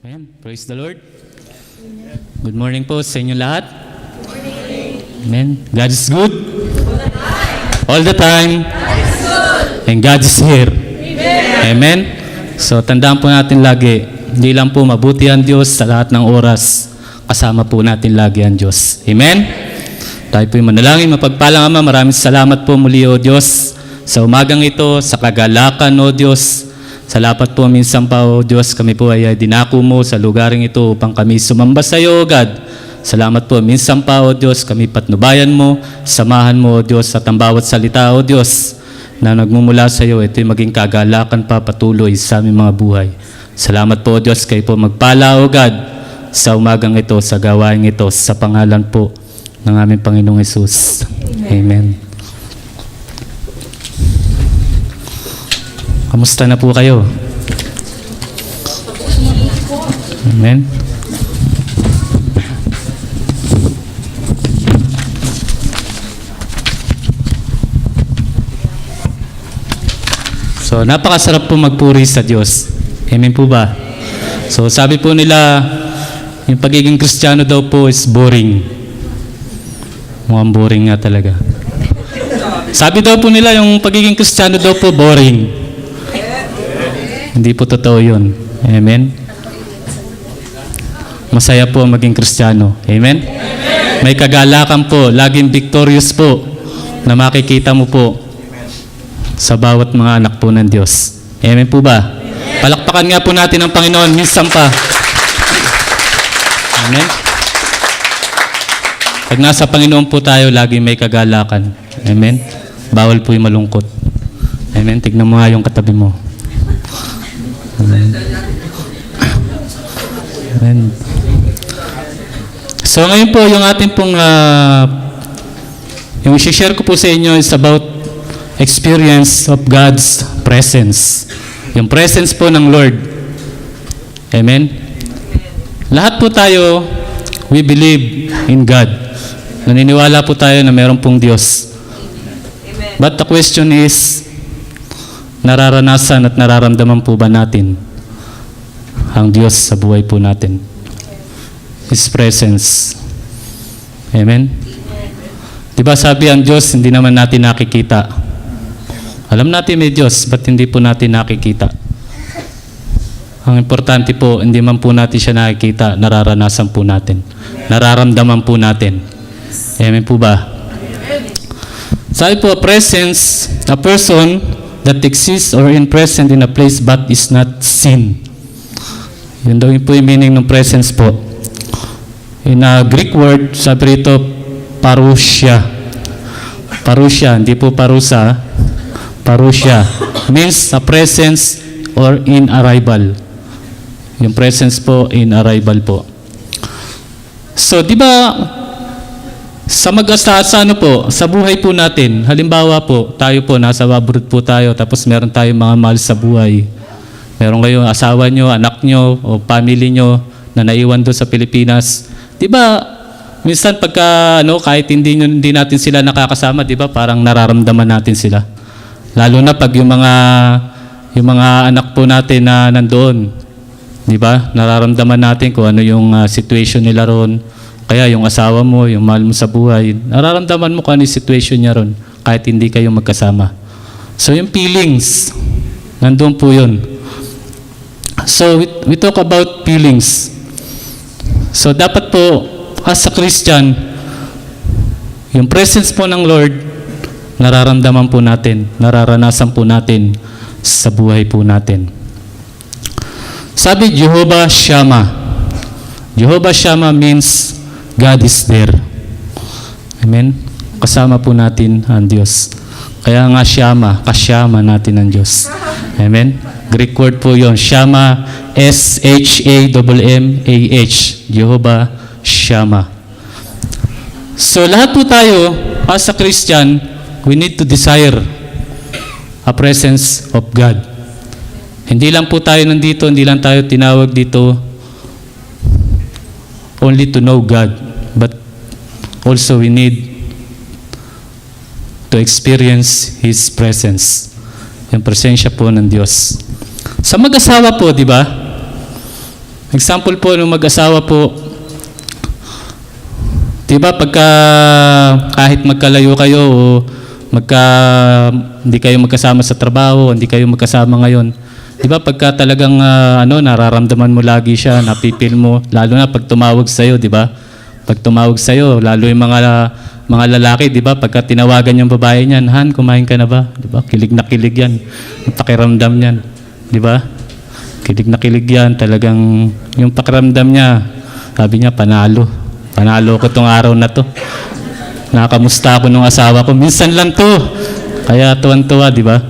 Amen. Praise the Lord. Good morning po sa inyo lahat. Amen. God is good. All the time. And God is here. Amen. So tandaan po natin lagi, hindi lang po mabuti ang Diyos sa lahat ng oras. Kasama po natin lagi ang Diyos. Amen. Tayo po yung manalangin. Mapagpalang Ama, maraming salamat po muli o Diyos sa umagang ito, sa kagalakan o Diyos. Salamat po minsan pa o Diyos, kami po ay dinako mo sa lugaring ito upang kami sumamba sa iyo o God. Salamat po minsan pa o Diyos, kami patnubayan mo, samahan mo o Diyos at ang bawat salita o Diyos na nagmumula sa iyo, ito'y maging kagalakan pa patuloy sa aming mga buhay. Salamat po o Diyos, kayo po magpala o God sa umagang ito, sa gawain ito, sa pangalan po ng aming Panginoong Hesus. Amen. Kamusta na po kayo? Amen. So, napakasarap po magpuri sa Diyos. Amen po ba? So, sabi po nila, yung pagiging Kristiyano daw po is boring. Mukhang boring nga talaga. Sabi daw po nila, yung pagiging Kristiyano daw po boring. Hindi po totoo yun. Amen? Masaya po maging Kristiyano. Amen? May kagalakan po. Laging victorious po na makikita mo po sa bawat mga anak po ng Diyos. Amen po ba? Palakpakan nga po natin ang Panginoon minsan pa. Amen? Pag nasa Panginoon po tayo, laging may kagalakan. Amen? Bawal po yung malungkot. Amen? Tignan mo nga yung katabi mo. Amen. Amen. So ngayon po yung ating pong yung i-share ko po sa inyo is about experience of God's presence. Yung presence po ng Lord. Amen. Lahat po tayo, we believe in God. Naniniwala po tayo na meron pong Diyos. But the question is, nararanasan at nararamdaman po ba natin ang Diyos sa buhay po natin? His presence. Amen? Diba sabi ang Diyos, hindi naman natin nakikita. Alam natin may Diyos, ba't hindi po natin nakikita? Ang importante po, hindi man po natin siya nakikita, nararanasan po natin. Nararamdaman po natin. Amen po ba? Sabi po, presence, a person that exists or in present in a place but is not seen. Yun daw po yung meaning ng presence po. In a Greek word, sabi rito, parousia. Parousia, hindi po parusa. Parousia means a presence or in arrival. Yung presence po, in arrival po. So, di ba, sa ano po, sa buhay po natin, halimbawa po, tayo po, nasa abroad po tayo, tapos meron tayong mga mahal sa buhay. Meron kayong asawa nyo, anak nyo, o family nyo na naiwan doon sa Pilipinas. Di ba, minsan pagka, kahit hindi natin sila nakakasama, di ba, parang nararamdaman natin sila. Lalo na pag yung mga anak po natin na nandoon, di ba, nararamdaman natin kung ano yung situation nila roon. Kaya yung asawa mo, yung mahal mo sa buhay, nararamdaman mo kung ano yung situation niya ron, kahit hindi kayo magkasama. So yung feelings, nandun po yun. So we talk about feelings. So dapat po, as a Christian, yung presence po ng Lord, nararamdaman po natin, nararanasan po natin sa buhay po natin. Sabi, Jehovah Shammah. Jehovah Shammah means God is there. Amen? Kasama po natin ang Diyos. Kaya nga Shammah, kasyama natin ang Diyos. Amen? Greek word po yun. Shammah, S-H-A-M-M-A-H. Jehovah Shammah. So lahat po tayo, as a Christian, we need to desire a presence of God. Hindi lang po tayo nandito, hindi lang tayo tinawag dito only to know God, but also we need to experience His presence. Yung presensya po ng Diyos. Sa mag-asawa po, di ba? Example po ng mag-asawa po, diba pagka kahit magkalayo kayo o hindi kayo magkasama sa trabaho, hindi kayo magkasama ngayon, diba pagka talagang nararamdaman mo lagi siya, napipil mo, lalo na pag tumawag sa'yo, diba? Pag tumawag sa'yo, lalo yung mga lalaki, diba? Pagka tinawagan yung babae niyan, Han, kumain ka na ba? Diba? Kilig na kilig yan. Yung pakiramdam niyan. Diba? Kilig na kilig yan. Talagang yung pakiramdam niya, sabi niya, panalo. Panalo ko tong araw na to. Nakamusta ako nung asawa ko. Minsan lang to. Kaya tuwan-tuwa, di ba?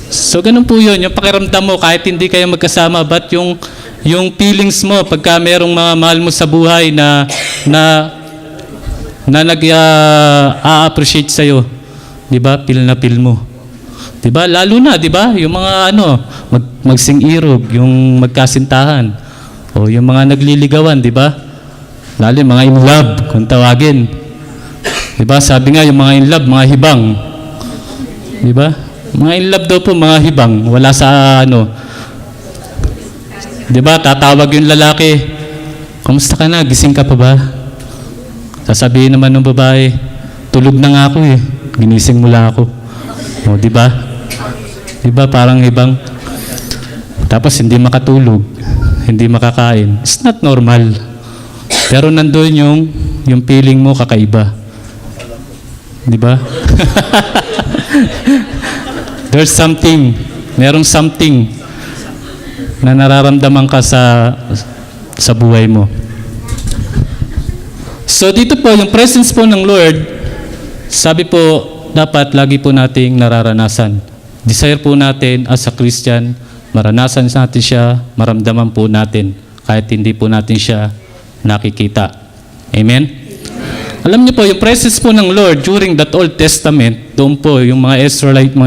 So, ganun po yun. Yung pakiramdam mo, kahit hindi kayo magkasama, but yung feelings mo, pagka merong mga mahal mo sa buhay na nag-a-appreciate sa'yo, di ba? Feel na feel mo. Di ba? Lalo na, di ba? Yung mga magsing-irog, yung magkasintahan, o yung mga nagliligawan, di ba? Lalo yung mga in love, kung tawagin. Diba? Sabi nga yung mga in love, mga hibang. Diba? Mga in love daw po, mga hibang. Wala sa Diba? Tatawag yung lalaki. Kamusta ka na? Gising ka pa ba? Sasabihin naman ng babae, tulog na nga ako eh. Ginising mo lang ako. O, diba? Diba? Parang hibang. Tapos hindi makatulog. Hindi makakain. It's not normal. Pero nandoon yung feeling mo kakaiba. Di ba? There's something, merong something na nararamdaman ka sa buhay mo. So dito po, yung presence po ng Lord, sabi po, dapat lagi po nating nararanasan. Desire po natin as a Christian, maranasan natin siya, maramdaman po natin, kahit hindi po natin siya nakikita. Amen? Alam niyo po, yung presence po ng Lord during that Old Testament, doon po, yung mga Israelita,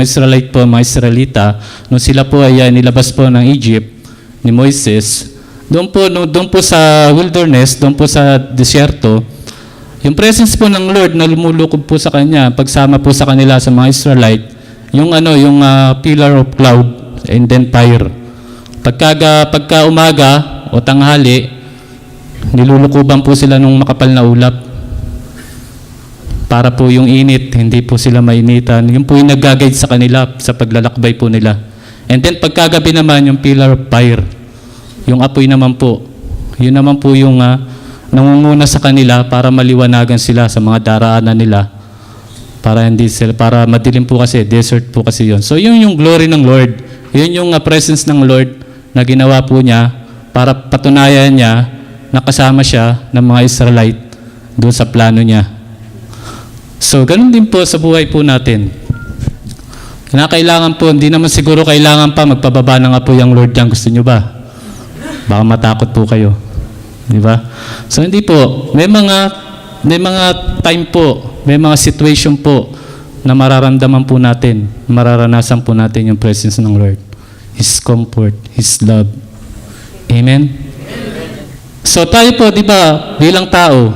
nung sila po ay nilabas po ng Egypt, ni Moises, doon po sa wilderness, doon po sa desierto, yung presence po ng Lord na lumulukob po sa kanya, pagsama po sa kanila sa mga Israelite, yung pillar of cloud and then fire. Pagka umaga o tanghali, nilulukuban po sila nung makapal na ulap. Para po yung init, hindi po sila mainitan. Yun po yung nag-guide sa kanila sa paglalakbay po nila. And then pagkagabi naman, yung pillar of fire. Yung apoy naman po. Yun naman po yung nangunguna sa kanila para maliwanagan sila sa mga daraanan nila. Para madilim po kasi, desert po kasi yun. So yun yung glory ng Lord. Yun yung presence ng Lord na ginawa po niya para patunayan niya nakasama siya ng mga Israelite doon sa plano niya. So, ganun din po sa buhay po natin. Kailangan po, hindi naman siguro kailangan pa magpababa ng apoy ang Lord dyan. Gusto nyo ba? Baka matakot po kayo. Di ba? So, hindi po. May mga time po, may mga situation po na mararamdaman po natin, mararanasan po natin yung presence ng Lord. His comfort, His love. Amen? So tayo po, di ba, bilang tao,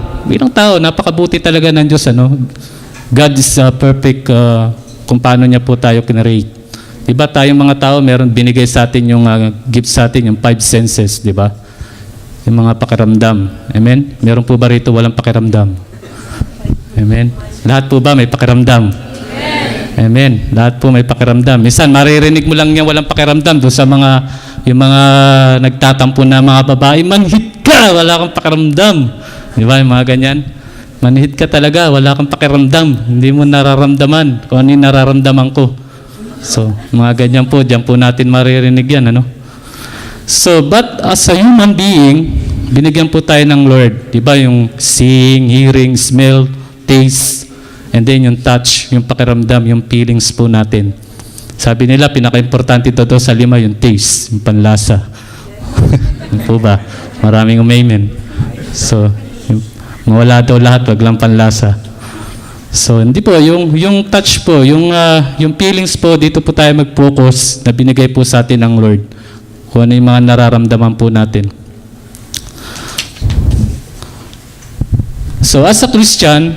napakabuti talaga ng Diyos, God is perfect kung paano niya po tayo kinreate. Di ba, tayong mga tao, meron binigay sa atin yung gift sa atin, yung 5 senses, di ba? Yung mga pakiramdam. Amen? Meron po ba rito walang pakiramdam? Amen? Lahat po ba may pakiramdam? Amen? Lahat po may pakiramdam. Minsan, maririnig mo lang niya walang pakiramdam doon sa yung mga nagtatampo na mga babae, manhit ka, wala kang pakiramdam. Di ba, yung mga ganyan? Manhit ka talaga, wala kang pakiramdam. Hindi mo nararamdaman kung ano yung nararamdaman ko. So, mga ganyan po, diyan po natin maririnig yan, So, but as a human being, binigyan po tayo ng Lord. Di ba, yung seeing, hearing, smell, taste, and then yung touch, yung pakiramdam, yung feelings po natin. Sabi nila, pinaka-importante ito sa 5, yung taste, yung panlasa. Yun po ba? Maraming umamen. So, mawala daw lahat, wag lang panlasa. So, hindi po, yung touch po, yung feelings po, dito po tayo mag-focus na binigay po sa atin ng Lord. Kung ano yung mga nararamdaman po natin. So, as a Christian,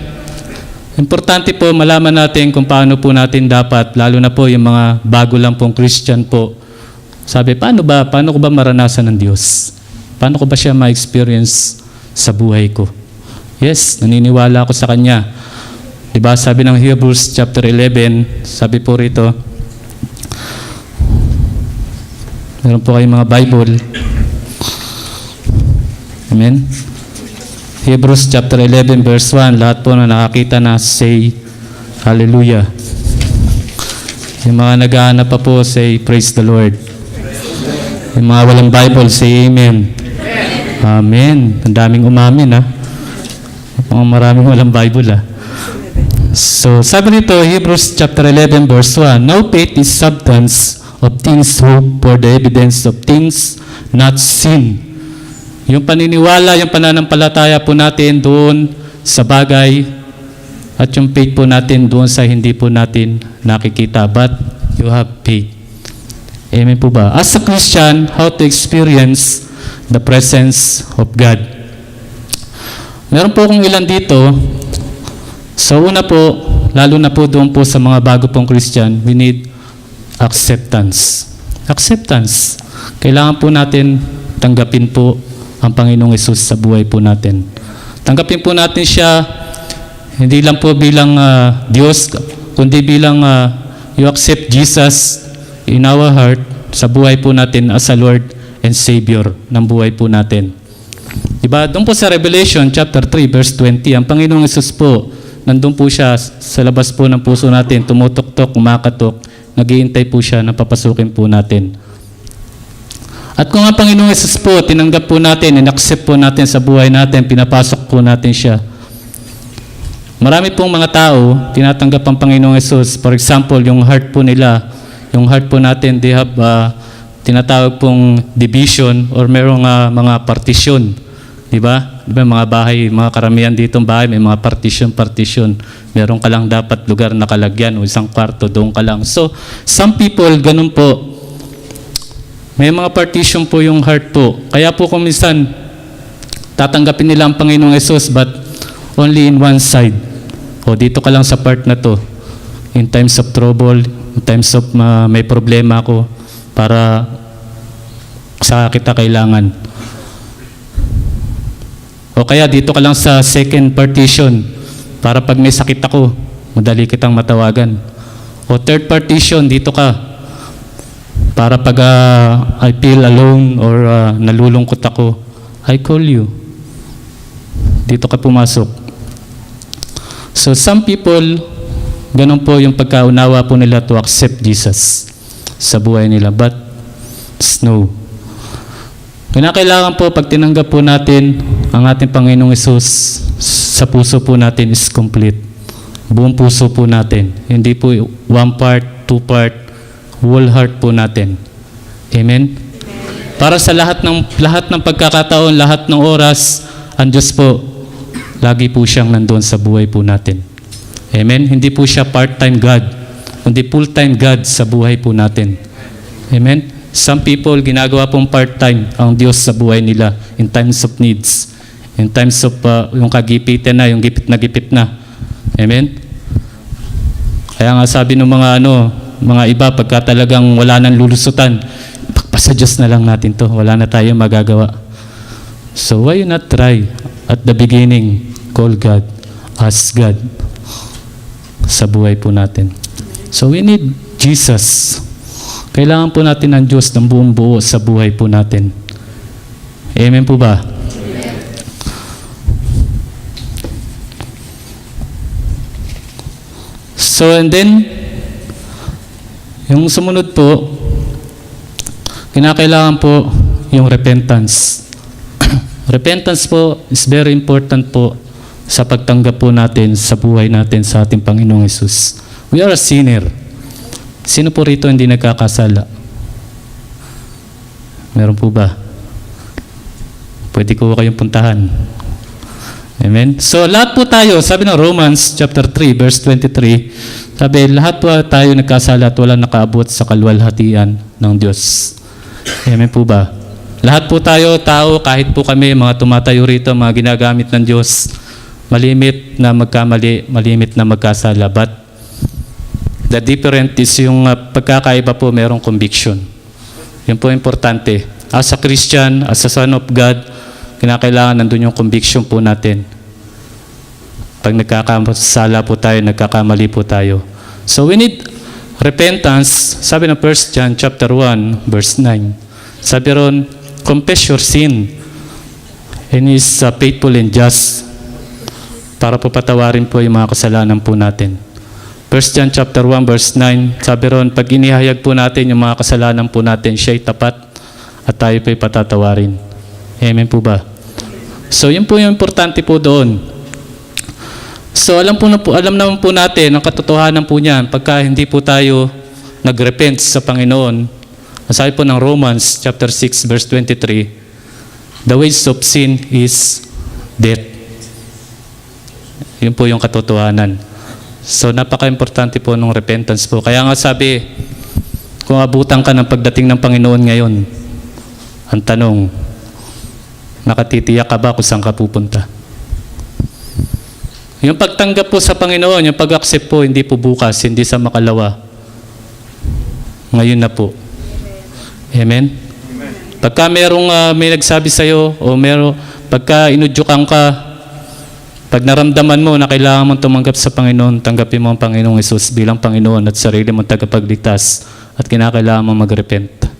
importante po malaman natin kung paano po natin dapat, lalo na po yung mga bago lang pong Christian po. Sabi, paano ko ba maranasan ng Diyos? Paano ko ba siya ma-experience sa buhay ko? Yes, naniniwala ako sa Kanya. Diba, sabi ng Hebrews chapter 11, sabi po rito, meron po kayong mga Bible. Amen? Hebrews chapter 11 verse 1, lahat po na nakakita na say hallelujah. Yung mga naghahanap pa po say praise the Lord. Yung mga walang Bible say amen. Amen. Ang daming umamin ha. Maraming walang Bible ha. So sabi nito Hebrews chapter 11 verse 1, now faith is substance of things hoped for, the evidence of things not seen. Yung paniniwala, yung pananampalataya po natin doon sa bagay at yung faith po natin doon sa hindi po natin nakikita. But you have faith. Amen po ba? As a Christian, how to experience the presence of God? Meron po akong ilan dito. So una po, lalo na po doon po sa mga bago pong Christian, we need acceptance. Acceptance. Kailangan po natin tanggapin po ang Panginoong Hesus sa buhay po natin. Tanggapin po natin siya hindi lang po bilang Diyos, kundi bilang you accept Jesus in our heart sa buhay po natin as a Lord and Savior ng buhay po natin. Diba? Doon po sa Revelation chapter 3 verse 20, ang Panginoong Hesus po, nandun po siya sa labas po ng puso natin, tumutok-tok, kumakatok, nag-iintay po siya na papasukin po natin. At kung ang Panginoong Hesus po, tinanggap po natin, in-accept po natin sa buhay natin, pinapasok po natin siya. Marami pong mga tao, tinatanggap ang Panginoong Hesus. For example, yung heart po nila, yung heart po natin, they have tinatawag pong division or merong mga partition. Diba? Diba mga bahay, mga karamihan ditong bahay, may mga partition. Meron ka lang dapat lugar na kalagyan o isang kwarto, doon ka lang. So, some people, ganun po. May mga partition po yung heart po. Kaya po kung minsan, tatanggapin nila ang Panginoong Hesus but only in one side. O dito ka lang sa part na to. In times of trouble, in times of may problema ako, para sa kita kailangan. O kaya dito ka lang sa second partition, para pag may sakit ako, madali kitang matawagan. O third partition, dito ka. Para pag I feel alone or nalulungkot ako, I call you. Dito ka pumasok. So some people, ganun po yung pagkaunawa po nila to accept Jesus sa buhay nila. But no. Kailangan po pag tinanggap po natin ang ating Panginoong Hesus sa puso po natin is complete. Buong puso po natin. Hindi po one part, two part, whole heart po natin. Amen? Para sa lahat ng pagkakataon, lahat ng oras, ang Diyos po, lagi po siyang nandoon sa buhay po natin. Amen? Hindi po siya part-time God, kundi full-time God sa buhay po natin. Amen? Some people, ginagawa pong part-time ang Diyos sa buhay nila in times of needs, in times of yung kagipitan na, yung gipit na. Amen? Kaya nga sabi ng mga iba, pagka talagang wala nang lulusutan, pagpasa Diyos na lang natin to. Wala na tayong magagawa. So why you not try at the beginning, call God, ask God sa buhay po natin. So we need Jesus. Kailangan po natin ng Diyos ng buong buo sa buhay po natin. Amen po ba? Amen. So and then, yung sumunod po, kinakailangan po yung repentance. Repentance po is very important po sa pagtanggap po natin sa buhay natin sa ating Panginoong Hesus. We are a sinner. Sino po rito hindi nagkakasala? Meron po ba? Pwede ko kayong puntahan. Amen? So lahat po tayo, sabi ng Romans chapter 3 verse 23, sabi, lahat po tayo nagkasala at walang nakaabot sa kaluwalhatian ng Diyos. Amen po ba? Lahat po tayo, tao, kahit po kami, mga tumatayo rito, mga ginagamit ng Diyos, malimit na magkamali, malimit na magkasala. But the difference is yung pagkakaiba po, merong conviction. Yun po importante. as a Christian, as a son of God, kinakailangan nandun yung conviction po natin. Pag nagkakasala po tayo, nagkakamali po tayo. So we need repentance. Sabi ng 1 John chapter 1, verse 9. Sabi ron, confess your sin, and He is faithful and just para po patawarin po yung mga kasalanan po natin. 1 John chapter 1, verse 9. Sabi ron, pag inihayag po natin yung mga kasalanan po natin, siya'y tapat at tayo po'y patatawarin. Amen po ba? So yun po yung importante po doon. So alam naman po natin ang katotohanan po niyan pagka hindi po tayo nagrepent sa Panginoon. Sabi po ng Romans chapter 6 verse 23, the wages of sin is death. Yun po yung katotohanan. So napaka-importante po ng repentance po. Kaya nga sabi, kung abutan ka ng pagdating ng Panginoon ngayon, ang tanong, nakatitiyak ka ba kung saan ka pupunta? Yung pagtanggap po sa Panginoon, yung pag-accept po, hindi po bukas, hindi sa makalawa. Ngayon na po. Amen? Pagka may nagsabi sa'yo, o pagka inudyukan ka, pag naramdaman mo na kailangan mong tumanggap sa Panginoon, tanggapin mo ang Panginoong Hesus bilang Panginoon at sarili mong tagapagligtas at kinakailangan mong mag-repent.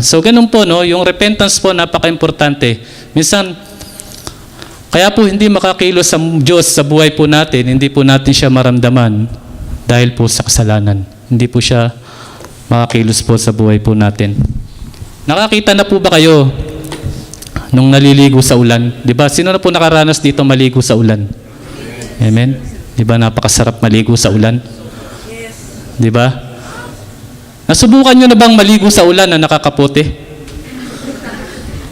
So, ganun po, no? Yung repentance po, napaka-importante. Minsan, kaya po hindi makakilos ang Diyos sa buhay po natin, hindi po natin siya maramdaman dahil po sa kasalanan. Hindi po siya makakilos po sa buhay po natin. Nakakita na po ba kayo nung naliligo sa ulan? Di ba? Sino na po nakaranas dito maligo sa ulan? Amen? Di ba napakasarap maligo sa ulan? Di ba? Nasubukan nyo na bang maligo sa ulan na nakakapote?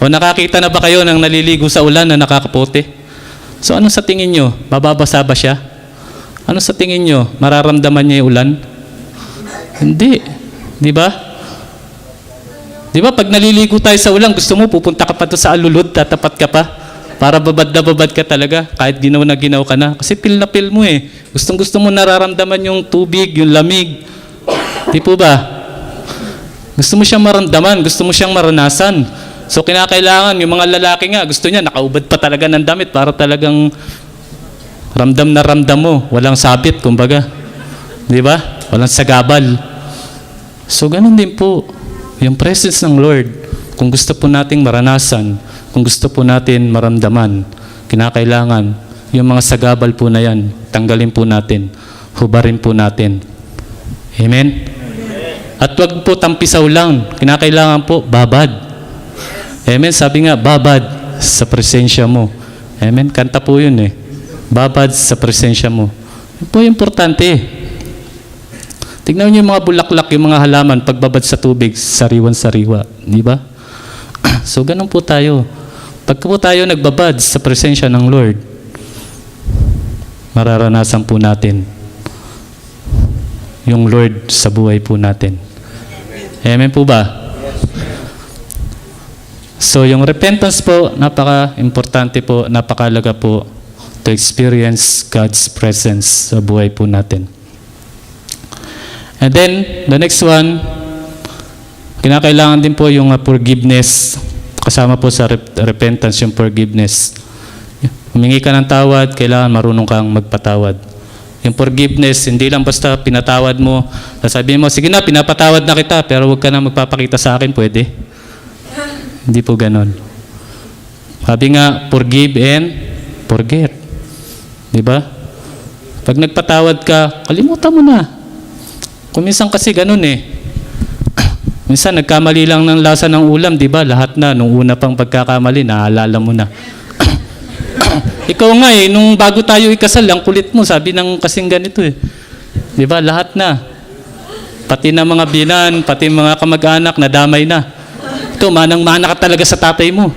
O nakakita na ba kayo ng naliligo sa ulan na nakakapote? So ano sa tingin nyo? Mababasa ba siya? Ano sa tingin nyo? Mararamdaman niya yung ulan? Hindi. Di ba? Di ba pag naliligo tayo sa ulan, gusto mo pupunta ka pa to sa alulod, tatapat ka pa para babad na babad ka talaga kahit ginaw na ginaw ka na. Kasi feel na feel mo eh. Gusto mo nararamdaman yung tubig, yung lamig. Di po ba? Gusto mo siyang maramdaman, gusto mo siyang maranasan. So kinakailangan, yung mga lalaki nga, gusto niya, nakaubad pa talaga ng damit para talagang ramdam na ramdam mo. Walang sabit, kumbaga. Di ba? Walang sagabal. So ganun din po, yung presence ng Lord, kung gusto po nating maranasan, kung gusto po natin maramdaman, kinakailangan, yung mga sagabal po na yan, tanggalin po natin, hubarin po natin. Amen? At wag po tampisaw lang, kinakailangan po babad. Amen? Sabi nga, babad sa presensya mo. Amen? Kanta po yun eh. Babad sa presensya mo. Yun po yung importante. Tignan niyo yung mga bulaklak, yung mga halaman, pagbabad sa tubig, sariwan-sariwa. Di ba? So, ganun po tayo. Pagka po tayo nagbabad sa presensya ng Lord, mararanasan po natin yung Lord sa buhay po natin. Amen po ba? So, yung repentance po, napaka-importante po, napakalaga po to experience God's presence sa buhay po natin. And then, the next one, kinakailangan din po yung forgiveness. Kasama po sa repentance yung forgiveness. Humingi ka ng tawad, kailangan marunong kang magpatawad. Yung forgiveness, hindi lang basta pinatawad mo, sasabihin mo, sige na, pinapatawad na kita, pero huwag ka na magpapakita sa akin, pwede? Hindi po ganon. Sabi nga, forgive and forget. Di ba? Pag nagpatawad ka, kalimutan mo na. Kung minsan kasi ganon eh. Minsan nagkamali lang ng lasa ng ulam, di ba? Lahat na, nung una pang pagkakamali, naalala mo na. Ikaw nga eh, nung bago tayo ikasal, ang kulit mo, sabi ng kasing ganito eh. Di ba? Lahat na. Pati na mga binan, pati mga kamag-anak, nadamay na. Ito, manang-mana ka talaga sa tatay mo.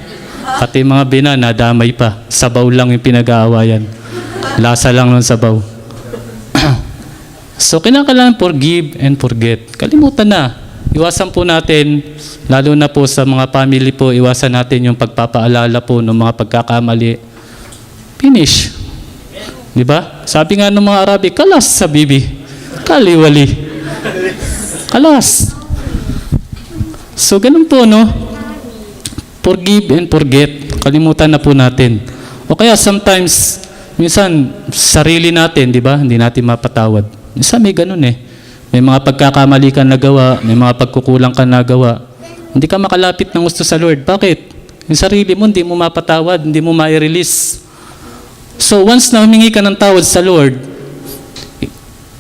Pati mga binan, nadamay pa. Sabaw lang yung pinag-aawayan. Lasa lang ng sabaw. So, kinakailangan forgive and forget. Kalimutan na. Iwasan po natin, lalo na po sa mga family po, iwasan natin yung pagpapaalala po ng mga pagkakamali. Finish. Di ba? Sabi nga ng mga Arabi, kalas sa bibi. Kaliwali. Kalas. So, ganun po, no? Forgive and forget. Kalimutan na po natin. O kaya sometimes, minsan, sarili natin, di ba? Hindi natin mapatawad. Minsan may ganun eh. May mga pagkakamali ka nagawa, may mga pagkukulang ka nagawa. Hindi ka makalapit ng gusto sa Lord. Bakit? Yung sarili mo, hindi mo mapatawad, hindi mo ma-release. So, once na humingi ka ng tawad sa Lord,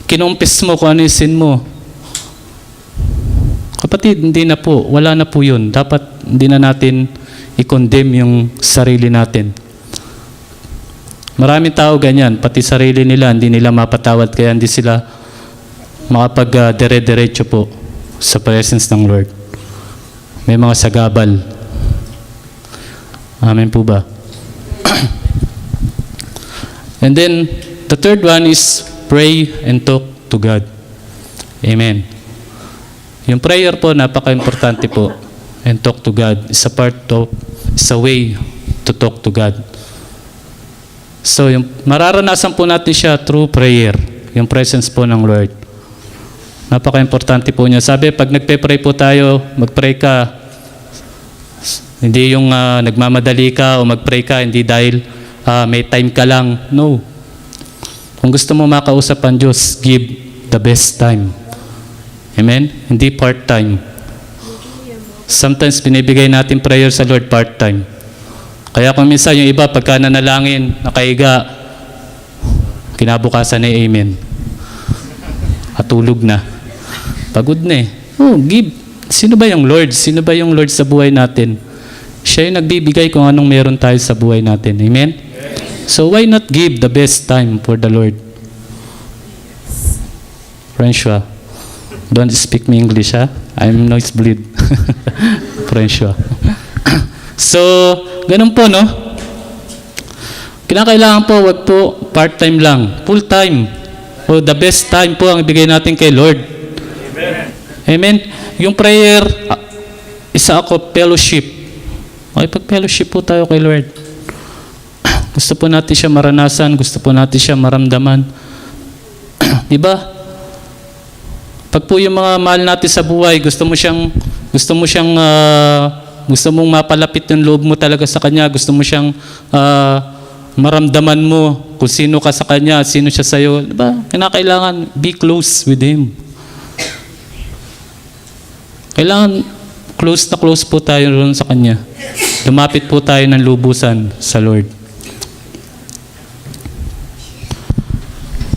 kinumpis mo kung ano yung sin mo. Kapatid, hindi na po. Wala na po yun. Dapat hindi na natin i-condemn yung sarili natin. Maraming tao ganyan. Pati sarili nila, hindi nila mapatawad. Kaya hindi sila makapag-dire-diretso po sa presence ng Lord. May mga sagabal. Amen po ba? And then, the third one is pray and talk to God. Amen. Yung prayer po, napaka-importante po. And talk to God. It's a way to talk to God. So, yung mararanasan po natin siya through prayer. Yung presence po ng Lord. Napaka-importante po niya. Sabi, pag nagpe-pray po tayo, mag-pray ka. Hindi yung nagmamadali ka o mag-pray ka, hindi dahil may time ka lang. No. Kung gusto mo makausap ang Diyos, give the best time. Amen? Hindi part-time. Sometimes binibigay natin prayer sa Lord part-time. Kaya kung minsan yung iba, pagka nanalangin, nakaiga, kinabukasan na amen. At tulog na. Pagod na eh. Oh, give. Sino ba yung Lord? Sino ba yung Lord sa buhay natin? Siya yung nagbibigay kung anong meron tayo sa buhay natin. Amen? So why not give the best time for the Lord? François, don't speak me English, ha? I'm nosebleed. François. So, ganun po, no? Kinakailangan po, wag po part-time lang. Full-time. O the best time po ang ibigay natin kay Lord. Amen. Amen. Yung prayer, isa ako, fellowship. Okay, pag-fellowship po tayo kay Lord. Gusto po natin siya maranasan, gusto po natin siya maramdaman. Diba? Pag po yung mga mahal natin sa buhay, gusto mong mapalapit yung loob mo talaga sa Kanya, gusto mo siyang maramdaman mo kung sino ka sa Kanya, sino siya sa'yo. Diba? Kailangan be close with Him. Kailangan close na close po tayo ron sa Kanya. Lumapit po tayo ng lubusan sa Lord.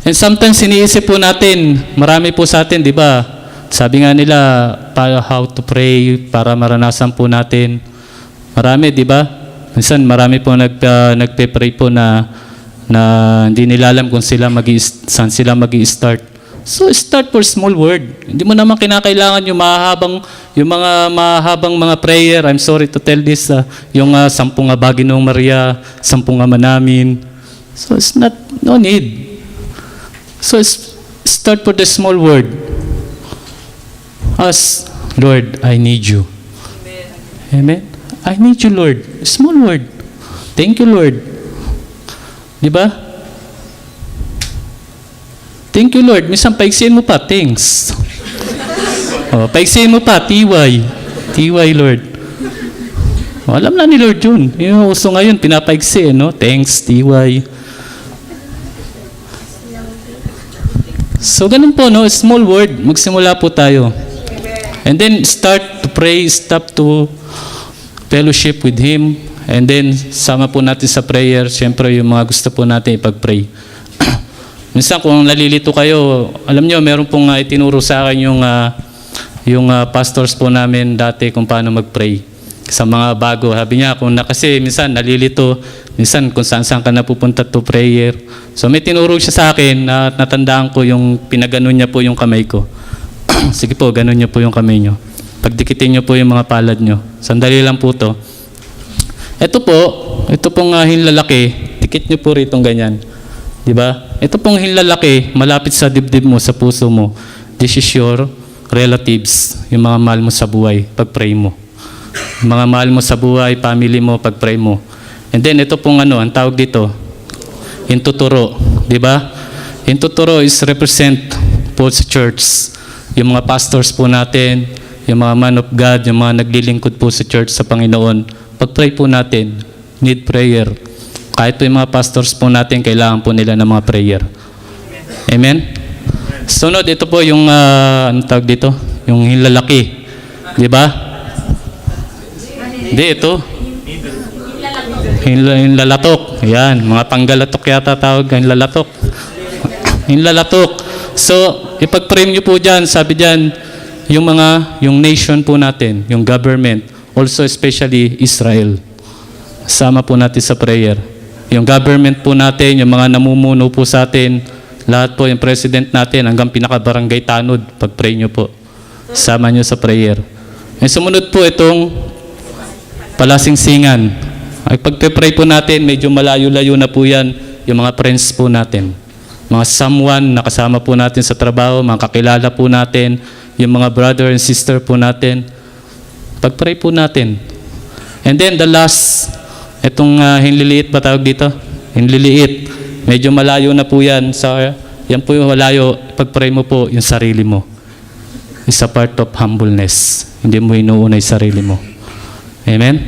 And sometimes iniisip po natin, marami po sa atin, di ba? Sabi nga nila, how to pray para maranasan po natin. Marami, di ba? Minsan marami po nagpe-pray po na hindi nila alam kung saan sila mag-i-start. So start for small word. Hindi mo naman kinakailangan yung mahabang mga prayer. I'm sorry to tell this, yung 10 Aba Ginoong Maria, 10 Ama Namin. So it's no need. So start for the small word. Ask, Lord, I need you. Amen. I need you, Lord. Small word. Thank you, Lord. Di ba? Thank you, Lord. Minsan paigsiin mo pa, thanks. Paigsiin mo pa, TY. TY, Lord. Alam na ni Lord yun. Yung uso ngayon, pinapaigsi, no? Thanks, TY. So, ganun po, no? Small word. Magsimula po tayo. And then, start to pray, stop to fellowship with Him. And then, sama po natin sa prayer. Siyempre, yung mga gusto po natin ipag-pray. Minsan, kung nalilito kayo, alam nyo, meron pong itinuro sa akin yung pastors po namin dati kung paano mag-pray. Sa mga bago. Sabi niya, kasi minsan nalilito, minsan kung saan ka napupunta to prayer. So may tinuro siya sa akin na natandaan ko yung pinaganon niya po yung kamay ko. Sige po, ganon niyo po yung kamay niyo. Pagdikitin niyo po yung mga palad niyo. Sandali lang po to. Ito pong hinlalaki, dikit niyo po rito ganyan. Di ba? Ito pong hinlalaki, malapit sa dibdib mo, sa puso mo. This is your relatives, yung mga mahal mo sa buhay, pag-pray mo. Mga mahal mo sa buhay, family mo, pag-pray mo. And then, ito pong ang tawag dito, hintuturo. Di ba? Hintuturo is represent po sa church. Yung mga pastors po natin, yung mga man of God, yung mga naglilingkod po sa church sa Panginoon, pag-pray po natin, need prayer. Kahit po yung mga pastors po natin, kailangan po nila ng mga prayer. Amen? Sunod, ito po yung, ano tawag dito? Yung hilalaki. Di ba? Hindi, ito. Hinlalatok. Yan, mga panggalatok yata tawag, hinlalatok. Hinlalatok. So, ipag-pray nyo po dyan, sabi dyan, yung nation po natin, yung government, also especially Israel. Sama po natin sa prayer. Yung government po natin, yung mga namumuno po sa atin, lahat po yung president natin hanggang pinaka-barangay tanod, pag-pray nyo po. Sama nyo sa prayer. And sumunod po itong palasingsingan. Ay pag-pray po natin, medyo malayo-layo na po yan, yung mga friends po natin. Mga someone na kasama po natin sa trabaho, mga kakilala po natin, yung mga brother and sister po natin. Pag-pray po natin. And then the last, itong hinliliit ba tawag dito? Hinliliit. Medyo malayo na po yan. Yan po yung malayo. Pag-pray mo po yung sarili mo. It's a part of humbleness. Hindi mo inuuna yung sarili mo. Amen?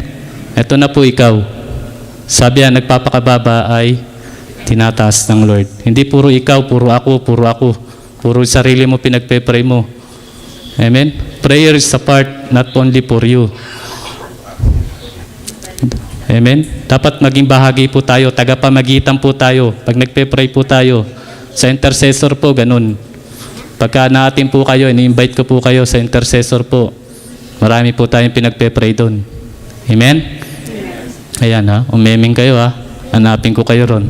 Ito na po ikaw. Sabi yan, nagpapakababa ay tinataas ng Lord. Hindi puro ikaw, puro ako, puro ako. Puro sarili mo pinagpe-pray mo. Amen? Prayer is a part not only for you. Amen? Dapat maging bahagi po tayo, tagapamagitan po tayo. Pag nagpe-pray po tayo, sa intercessor po, ganun. Pagka naatin po kayo, ini-invite ko po kayo sa intercessor po. Marami po tayong pinagpe-pray doon. Amen? Ayan ha, umeming kayo ha. Hanapin ko kayo ron.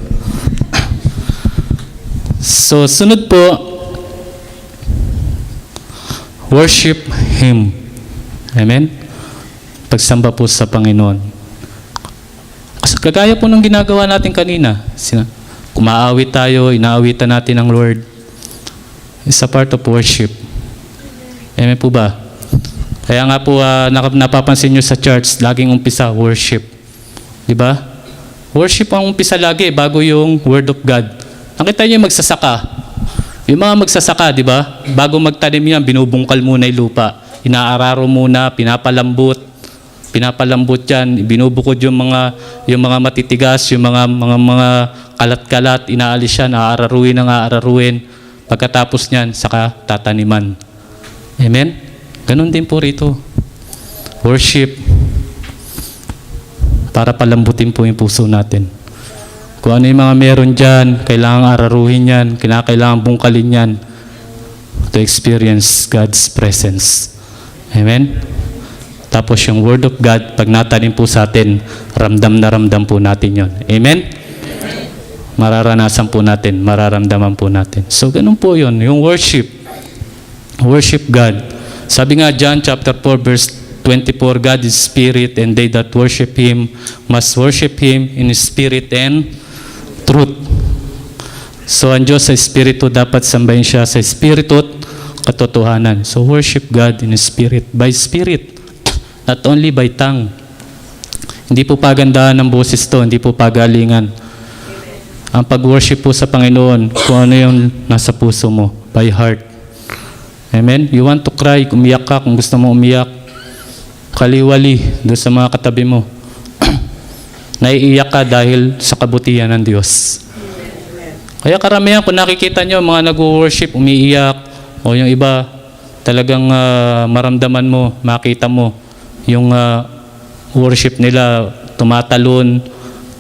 So, sunod po, worship Him. Amen? Pagsamba po sa Panginoon. Kagaya po ng ginagawa natin kanina. Kumaawit tayo, inaawitan natin ang Lord. It's a part of worship. Amen po ba? Kaya nga po, napapansin nyo sa church, laging umpisa, worship. Diba? Worship ang umpisa lagi, bago yung Word of God. Nakita nyo yung magsasaka. Yung mga magsasaka, di ba? Bago magtanim yan, binubungkal muna yung lupa. Inaararo muna, pinapalambot yan, binubukod yung mga matitigas, yung mga kalat-kalat, inaalis yan, aararuin. Pagkatapos niyan, saka tataniman. Amen? Ganon din po rito. Worship. Para palambutin po yung puso natin. Kung ano yung mga meron dyan, kailangan araruhin yan, kailangan bungkalin yan to experience God's presence. Amen? Tapos yung Word of God, pag natanim po sa atin, ramdam na ramdam po natin yon. Amen? Mararanasan po natin, mararamdaman po natin. So, ganun po yun. Yung worship. Worship God. Sabi nga John chapter 4 verse 24, God is spirit and they that worship Him must worship Him in spirit and truth. So, ang Diyos sa Espiritu, dapat sambahin siya sa Espiritu at katotohanan. So, worship God in Spirit. By Spirit. Not only by tongue. Hindi po pagandahan ng boses to, hindi po pagalingan. Ang pag-worship po sa Panginoon, kung ano yung nasa puso mo, by heart. Amen? You want to cry, umiyak ka, kung gusto mo umiyak, kaliwali doon sa mga katabi mo. Naiiyak ka dahil sa kabutihan ng Diyos. Kaya karamihan, kung nakikita nyo, mga nag-worship, umiiyak, o yung iba, talagang maramdaman mo, makita mo, yung worship nila, tumatalon,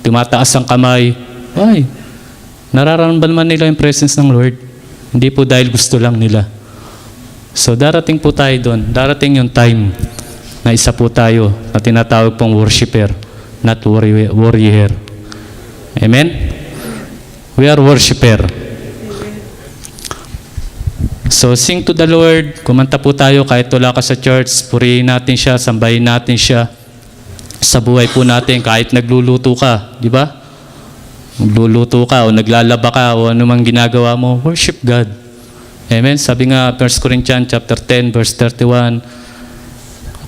tumataas ang kamay. Why? Nararamdaman nila yung presence ng Lord. Hindi po dahil gusto lang nila. So darating po tayo doon. Darating yung time na isa po tayo na tinatawag pong worshiper, not warrior. Amen? We are worshiper. So sing to the Lord. Kumanta po tayo kahit wala ka sa church. Purihin natin siya, sambahin natin siya sa buhay po natin kahit nagluluto ka. Di ba? Nagluluto ka o naglalaba ka o anumang ginagawa mo, worship God. Amen? Sabi nga 1 Corinthians chapter 10 verse 31,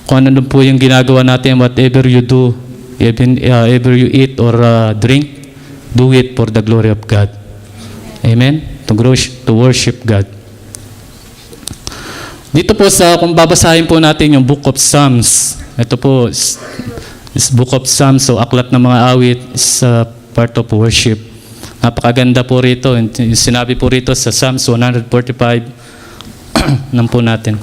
kung ano po yung ginagawa natin, whatever you do, even ever you eat or drink, do it for the glory of God. Amen? To worship God. Dito po kung babasahin po natin yung Book of Psalms, ito po is Book of Psalms, so aklat ng mga awit is part of worship. Napakaganda po rito, yung sinabi po rito sa Psalms 145, nan po natin.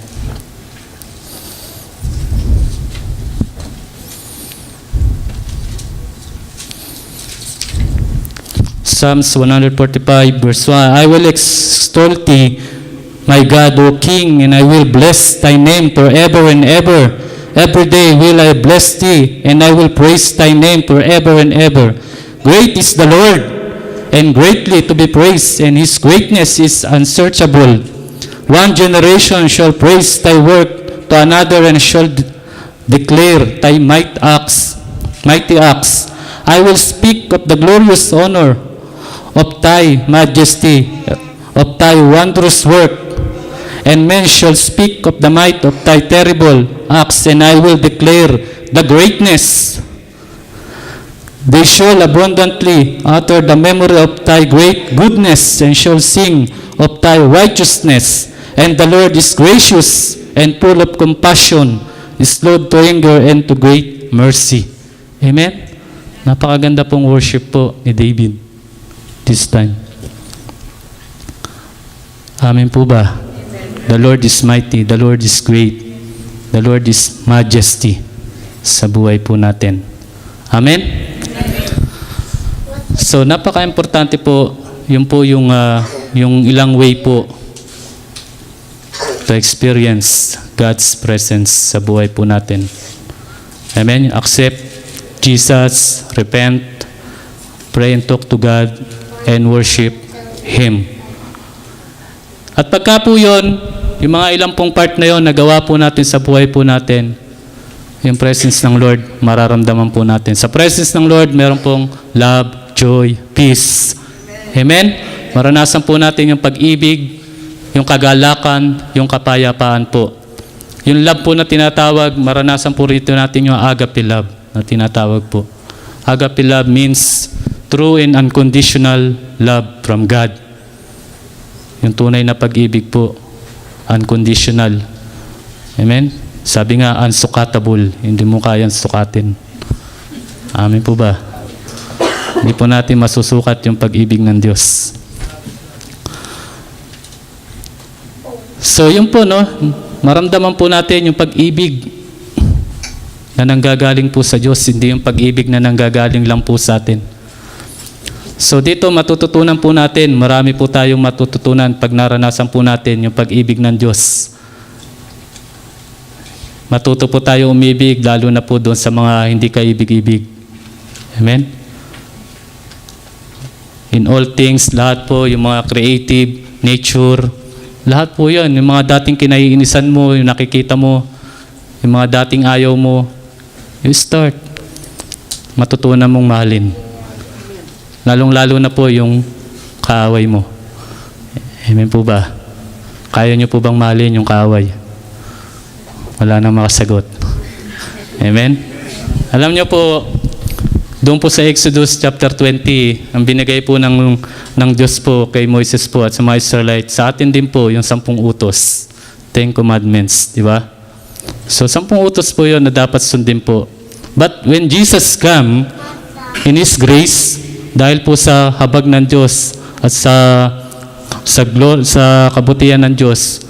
Psalms 145 verse 1, I will extol thee, my God, O King, and I will bless thy name forever and ever. Every day will I bless thee, and I will praise thy name forever and ever. Great is the Lord, and greatly to be praised, and his greatness is unsearchable. One generation shall praise thy work to another, and shall declare thy mighty acts. I will speak of the glorious honor of thy majesty, of thy wondrous work, and men shall speak of the might of thy terrible acts, and I will declare the greatness. They shall abundantly utter the memory of thy great goodness, and shall sing of thy righteousness. And the Lord is gracious and full of compassion, is slow to anger and to great mercy. Amen? Napakaganda pong worship po ni David this time. Amen po ba? The Lord is mighty, the Lord is great, the Lord is majesty sa buhay po natin. Amen? So, napaka-importante po, yun po yung ilang way po to experience God's presence sa buhay po natin. Amen? Accept Jesus, repent, pray and talk to God, and worship Him. At pagka po yun, yung mga ilang pong part na yun, nagawa po natin sa buhay po natin, yung presence ng Lord, mararamdaman po natin. Sa presence ng Lord, meron pong love, joy, peace. Amen? Maranasan po natin yung pag-ibig, yung kagalakan, yung kapayapaan po. Yung love po na tinatawag, maranasan po rito natin yung agape love na tinatawag po. Agape love means true and unconditional love from God. Yung tunay na pag-ibig po, unconditional. Amen? Sabi nga, unsukatable. Hindi mo kayang sukatin. Amen po ba? Hindi po natin masusukat yung pag-ibig ng Diyos. So, yun po, no? Maramdaman po natin yung pag-ibig na nanggagaling po sa Diyos, hindi yung pag-ibig na nanggagaling lang po sa atin. So dito matututunan po natin, marami po tayong matututunan pag naranasan po natin yung pag-ibig ng Diyos. Matuto po tayo umibig, lalo na po doon sa mga hindi kaibig-ibig. Amen? In all things, lahat po, yung mga creative, nature, lahat po yun. Yung mga dating kinaiinisan mo, yung nakikita mo, yung mga dating ayaw mo, you start. Matutunan mong mahalin. Lalong-lalo na po yung kaaway mo. Amen po ba? Kaya nyo po bang mahalin yung kaaway? Wala nang makasagot. Amen? Alam nyo po, doon po sa Exodus chapter 20, ang binigay po ng Diyos po kay Moises po at sa mga Israelites, sa atin din po yung 10 utos, 10 commandments, di ba? So 10 utos po yun na dapat sundin po. But when Jesus come in His grace, dahil po sa habag ng Diyos at sa kabutihan ng Diyos,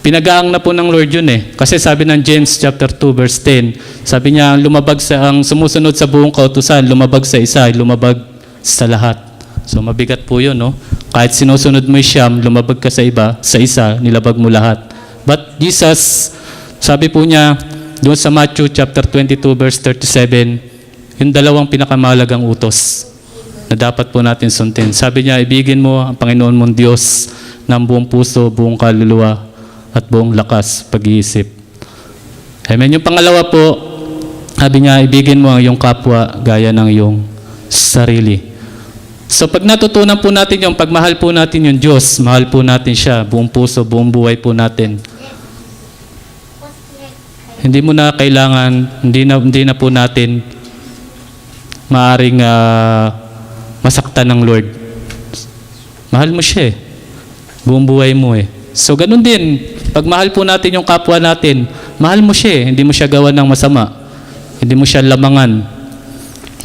pinagaang na po ng Lord yun eh. Kasi sabi ng James chapter 2 verse 10, sabi niya, ang sumusunod sa buong kautusan, lumabag sa isa, lumabag sa lahat. So mabigat po yun, no? Kahit sinusunod mo yung siyam, lumabag ka sa isa, nilabag mo lahat. But Jesus, sabi po niya, doon sa Matthew chapter 22 verse 37, yung dalawang pinakamahalagang utos na dapat po natin sundin. Sabi niya, ibigin mo ang Panginoon mong Diyos ng buong puso, buong kaluluwa, at buong lakas, pag-iisip. Amen. Yung pangalawa po, sabi niya, ibigin mo ang iyong kapwa gaya ng iyong sarili. So pag natutunan po natin yung pagmahal po natin yung Diyos, mahal po natin siya, buong puso, buong buhay po natin. Hindi mo na kailangan, hindi na po natin maaring masaktan ng Lord. Mahal mo siya eh. Buong buhay mo eh. So ganun din, Pag mahal po natin yung kapwa natin, mahal mo siya eh. Hindi mo siya gawan ng masama. Hindi mo siya lamangan.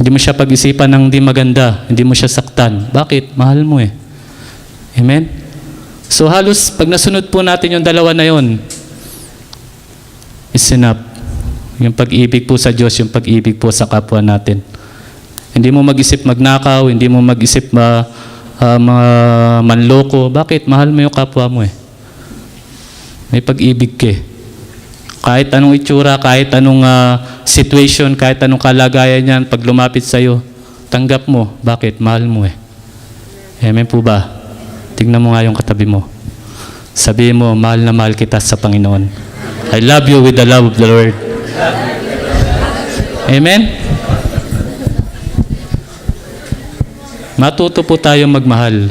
Hindi mo siya pag-isipan ng hindi maganda. Hindi mo siya saktan. Bakit? Mahal mo eh. Amen? So halos pag nasunod po natin yung dalawa na yun, is enough. Yung pag-ibig po sa Diyos, yung pag-ibig po sa kapwa natin. Hindi mo mag-isip magnakaw, hindi mo mag-isip manloko. Bakit? Mahal mo yung kapwa mo eh. May pag-ibig ka eh. Kahit anong itsura, kahit anong situation, kahit anong kalagayan niyan, pag lumapit sa'yo, tanggap mo. Bakit? Mahal mo eh. Amen po ba? Tingnan mo nga yung katabi mo. Sabihin mo, mahal na mahal kita sa Panginoon. I love you with the love of the Lord. Amen? Matuto po tayo magmahal.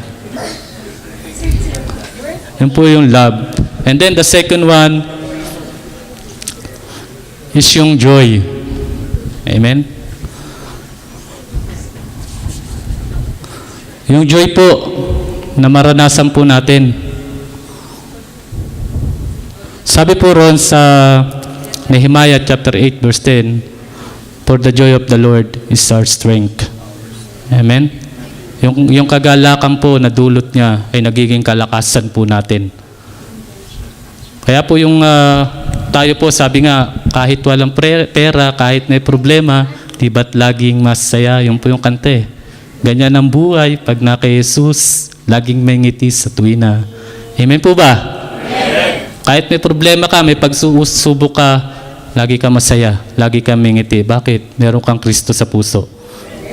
Yan po yung love. And then the second one is yung joy. Amen? Yung joy po na maranasan po natin. Sabi po ron sa Nehemiah chapter 8 verse 10, for the joy of the Lord is our strength. Amen? Yung kagalakan po na dulot niya ay nagiging kalakasan po natin. Kaya po yung tayo po, sabi nga, kahit walang pera, kahit may problema, di ba't laging masaya? Yung po yung kante. Ganyan ang buhay pag na kay Jesus, laging may ngiti sa tuwina. Amen po ba? Amen. Kahit may problema ka, may pagsubok ka, lagi ka masaya, lagi ka may ngiti. Bakit? Meron kang Kristo sa puso.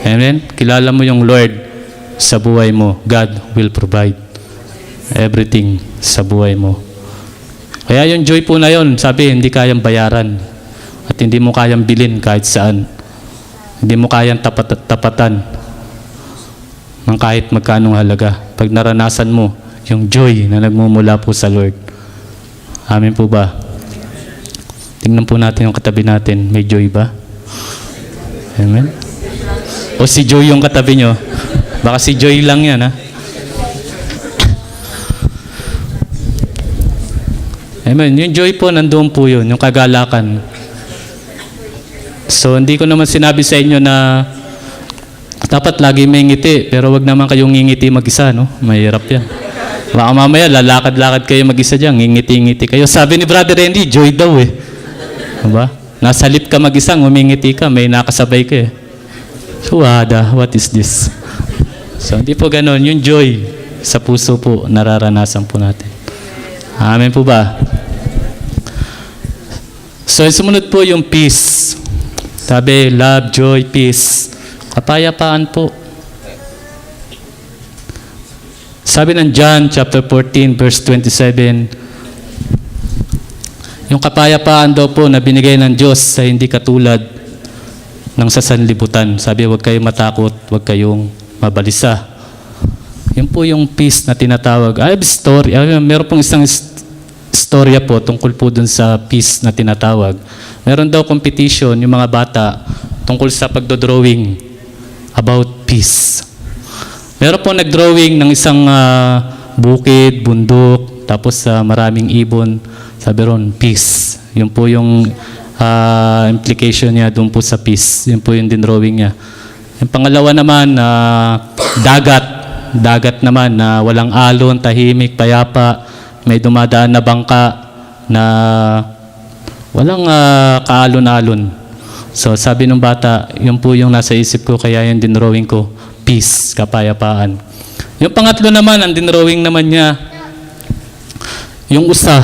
Amen? Kilala mo yung Lord sa buhay mo. God will provide everything sa buhay mo. Kaya yung joy po na yun, sabi, hindi kayang bayaran. At hindi mo kayang bilhin kahit saan. Hindi mo kayang tapatan ng kahit magkanong halaga. Pag naranasan mo, yung joy na nagmumula po sa Lord. Amen po ba? Tingnan po natin yung katabi natin. May joy ba? Amen? O si Joy yung katabi nyo? Baka si Joy lang yan, ha? Amen. Yung joy po, nandoon po yun. Yung kagalakan. So, hindi ko naman sinabi sa inyo na dapat lagi may ngiti, pero wag naman kayong ngingiti mag-isa, no? Mahirap yan. Baka mamaya, lalakad-lakad kayo mag-isa dyan, ngingiti-ngiti kayo. Sabi ni Brother Randy, joy daw eh. Diba? Nasa lip ka mag-isa, ngumingiti ka, may nakasabay ka eh. So, what is this? So, hindi po ganon. Yung joy sa puso po, nararanasan po natin. Amen po ba? So, sumunod po yung peace. Sabi, love, joy, peace. Kapayapaan po. Sabi ng John chapter 14 verse 27, yung kapayapaan daw po na binigay ng Diyos sa hindi katulad ng sa sanlibutan. Sabi, huwag kayong matakot, huwag kayong mabalisa. Yun po yung peace na tinatawag. I have a story. Meron pong isang storya po tungkol po dun sa peace na tinatawag. Meron daw competition yung mga bata tungkol sa pagdodrawing about peace. Meron po nagdrawing ng isang bukid, bundok, tapos maraming ibon. Sabi ron, peace. Yun po yung implication niya doon po sa peace. Yun po yung dinrawing niya. Yung pangalawa naman, dagat. Dagat naman na walang alon, tahimik, payapa. May dumadaan na bangka na walang kaalon-alon. So sabi ng bata, yun po yung nasa isip ko, kaya yung dinrawing ko, peace, kapayapaan. Yung pangatlo naman, ang dinrawing naman niya, yung usa.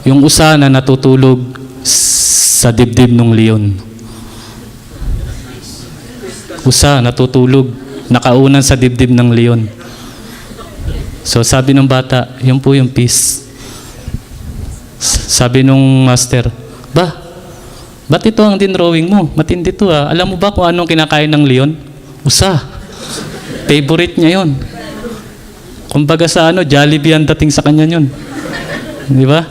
Yung usa na natutulog sa dibdib ng leon. Usa, natutulog, nakaunan sa dibdib ng leon. So sabi ng bata, yun po yung peace. Sabi nung master, ba't ito ang dinrawing mo? Matindi to ah. Alam mo ba kung anong kinakain ng leon? Usa. Favorite niya yun. Kumbaga sa Jollibee ang dating sa kanya yun. Di ba?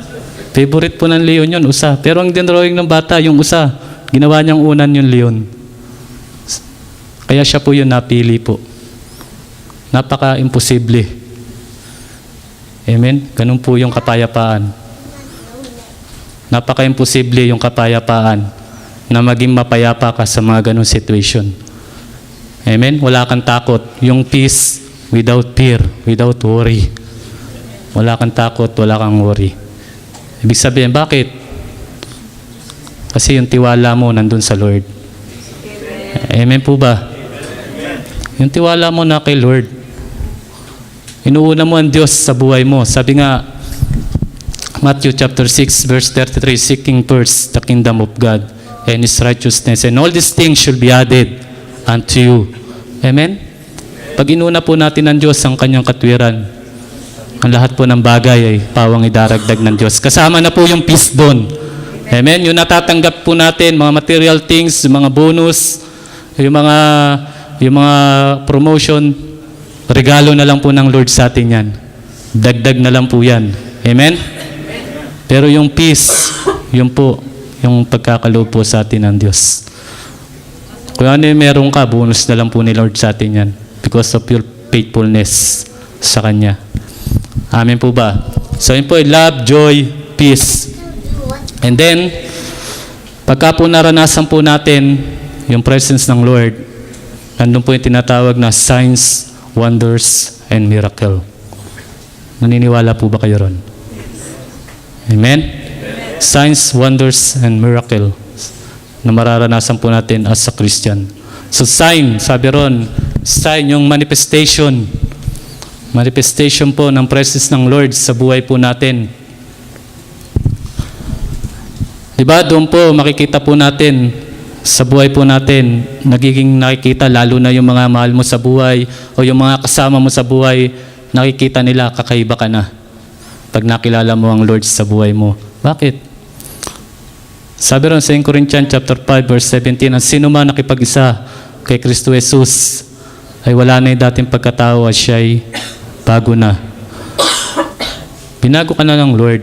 Favorite po ng leon yun, usa. Pero ang dinrawing ng bata, yung usa, ginawa niyang unan yung leon. Kaya siya po yung napili po. Napaka-imposible. Amen? Ganun po yung kapayapaan. Napaka-imposible yung kapayapaan na maging mapayapa ka sa mga ganong situation. Amen? Wala kang takot. Yung peace without fear, without worry. Wala kang takot, wala kang worry. Ibig sabihin, bakit? Kasi yung tiwala mo nandun sa Lord. Amen po ba? Yung tiwala mo na kay Lord. Inuuna mo ang Diyos sa buhay mo. Sabi nga, Matthew chapter 6 verse 33, seeking first the kingdom of God and His righteousness, and all these things should be added unto you. Amen? Pag inuna po natin ng Diyos ang kanyang katwiran, ang lahat po ng bagay ay pawang idaragdag ng Diyos. Kasama na po yung peace doon. Amen? Yung natatanggap po natin, mga material things, mga bonus, yung mga promotion, regalo na lang po ng Lord sa atin yan. Dagdag na lang po yan. Amen? Pero yung peace, yun po, yung pagkakaloob po sa atin ng Diyos. Kung ano yung meron ka, bonus na lang po ni Lord sa atin yan. Because of your faithfulness sa Kanya. Amen po ba? So yun po, love, joy, peace. And then, pagka po naranasan po natin yung presence ng Lord, nandun po yung tinatawag na signs, wonders, and miracle. Naniniwala po ba kayo ron? Amen? Signs, wonders, and miracle na mararanasan po natin as a Christian. So sign, sabi ron, sign yung manifestation. Manifestation po ng presence ng Lord sa buhay po natin. Diba? Doon po makikita po natin sa buhay po natin, nagiging nakikita lalo na yung mga mahal mo sa buhay o yung mga kasama mo sa buhay, nakikita nila kakaiba ka na pag nakilala mo ang Lord sa buhay mo. Bakit? Sabi ron sa 2 Corinthians chapter 5 verse 17, ang sino man nakipag-isa kay Kristo Jesus ay wala na yung dating pagkatao at siya'y bago na. Binago ka na ng Lord.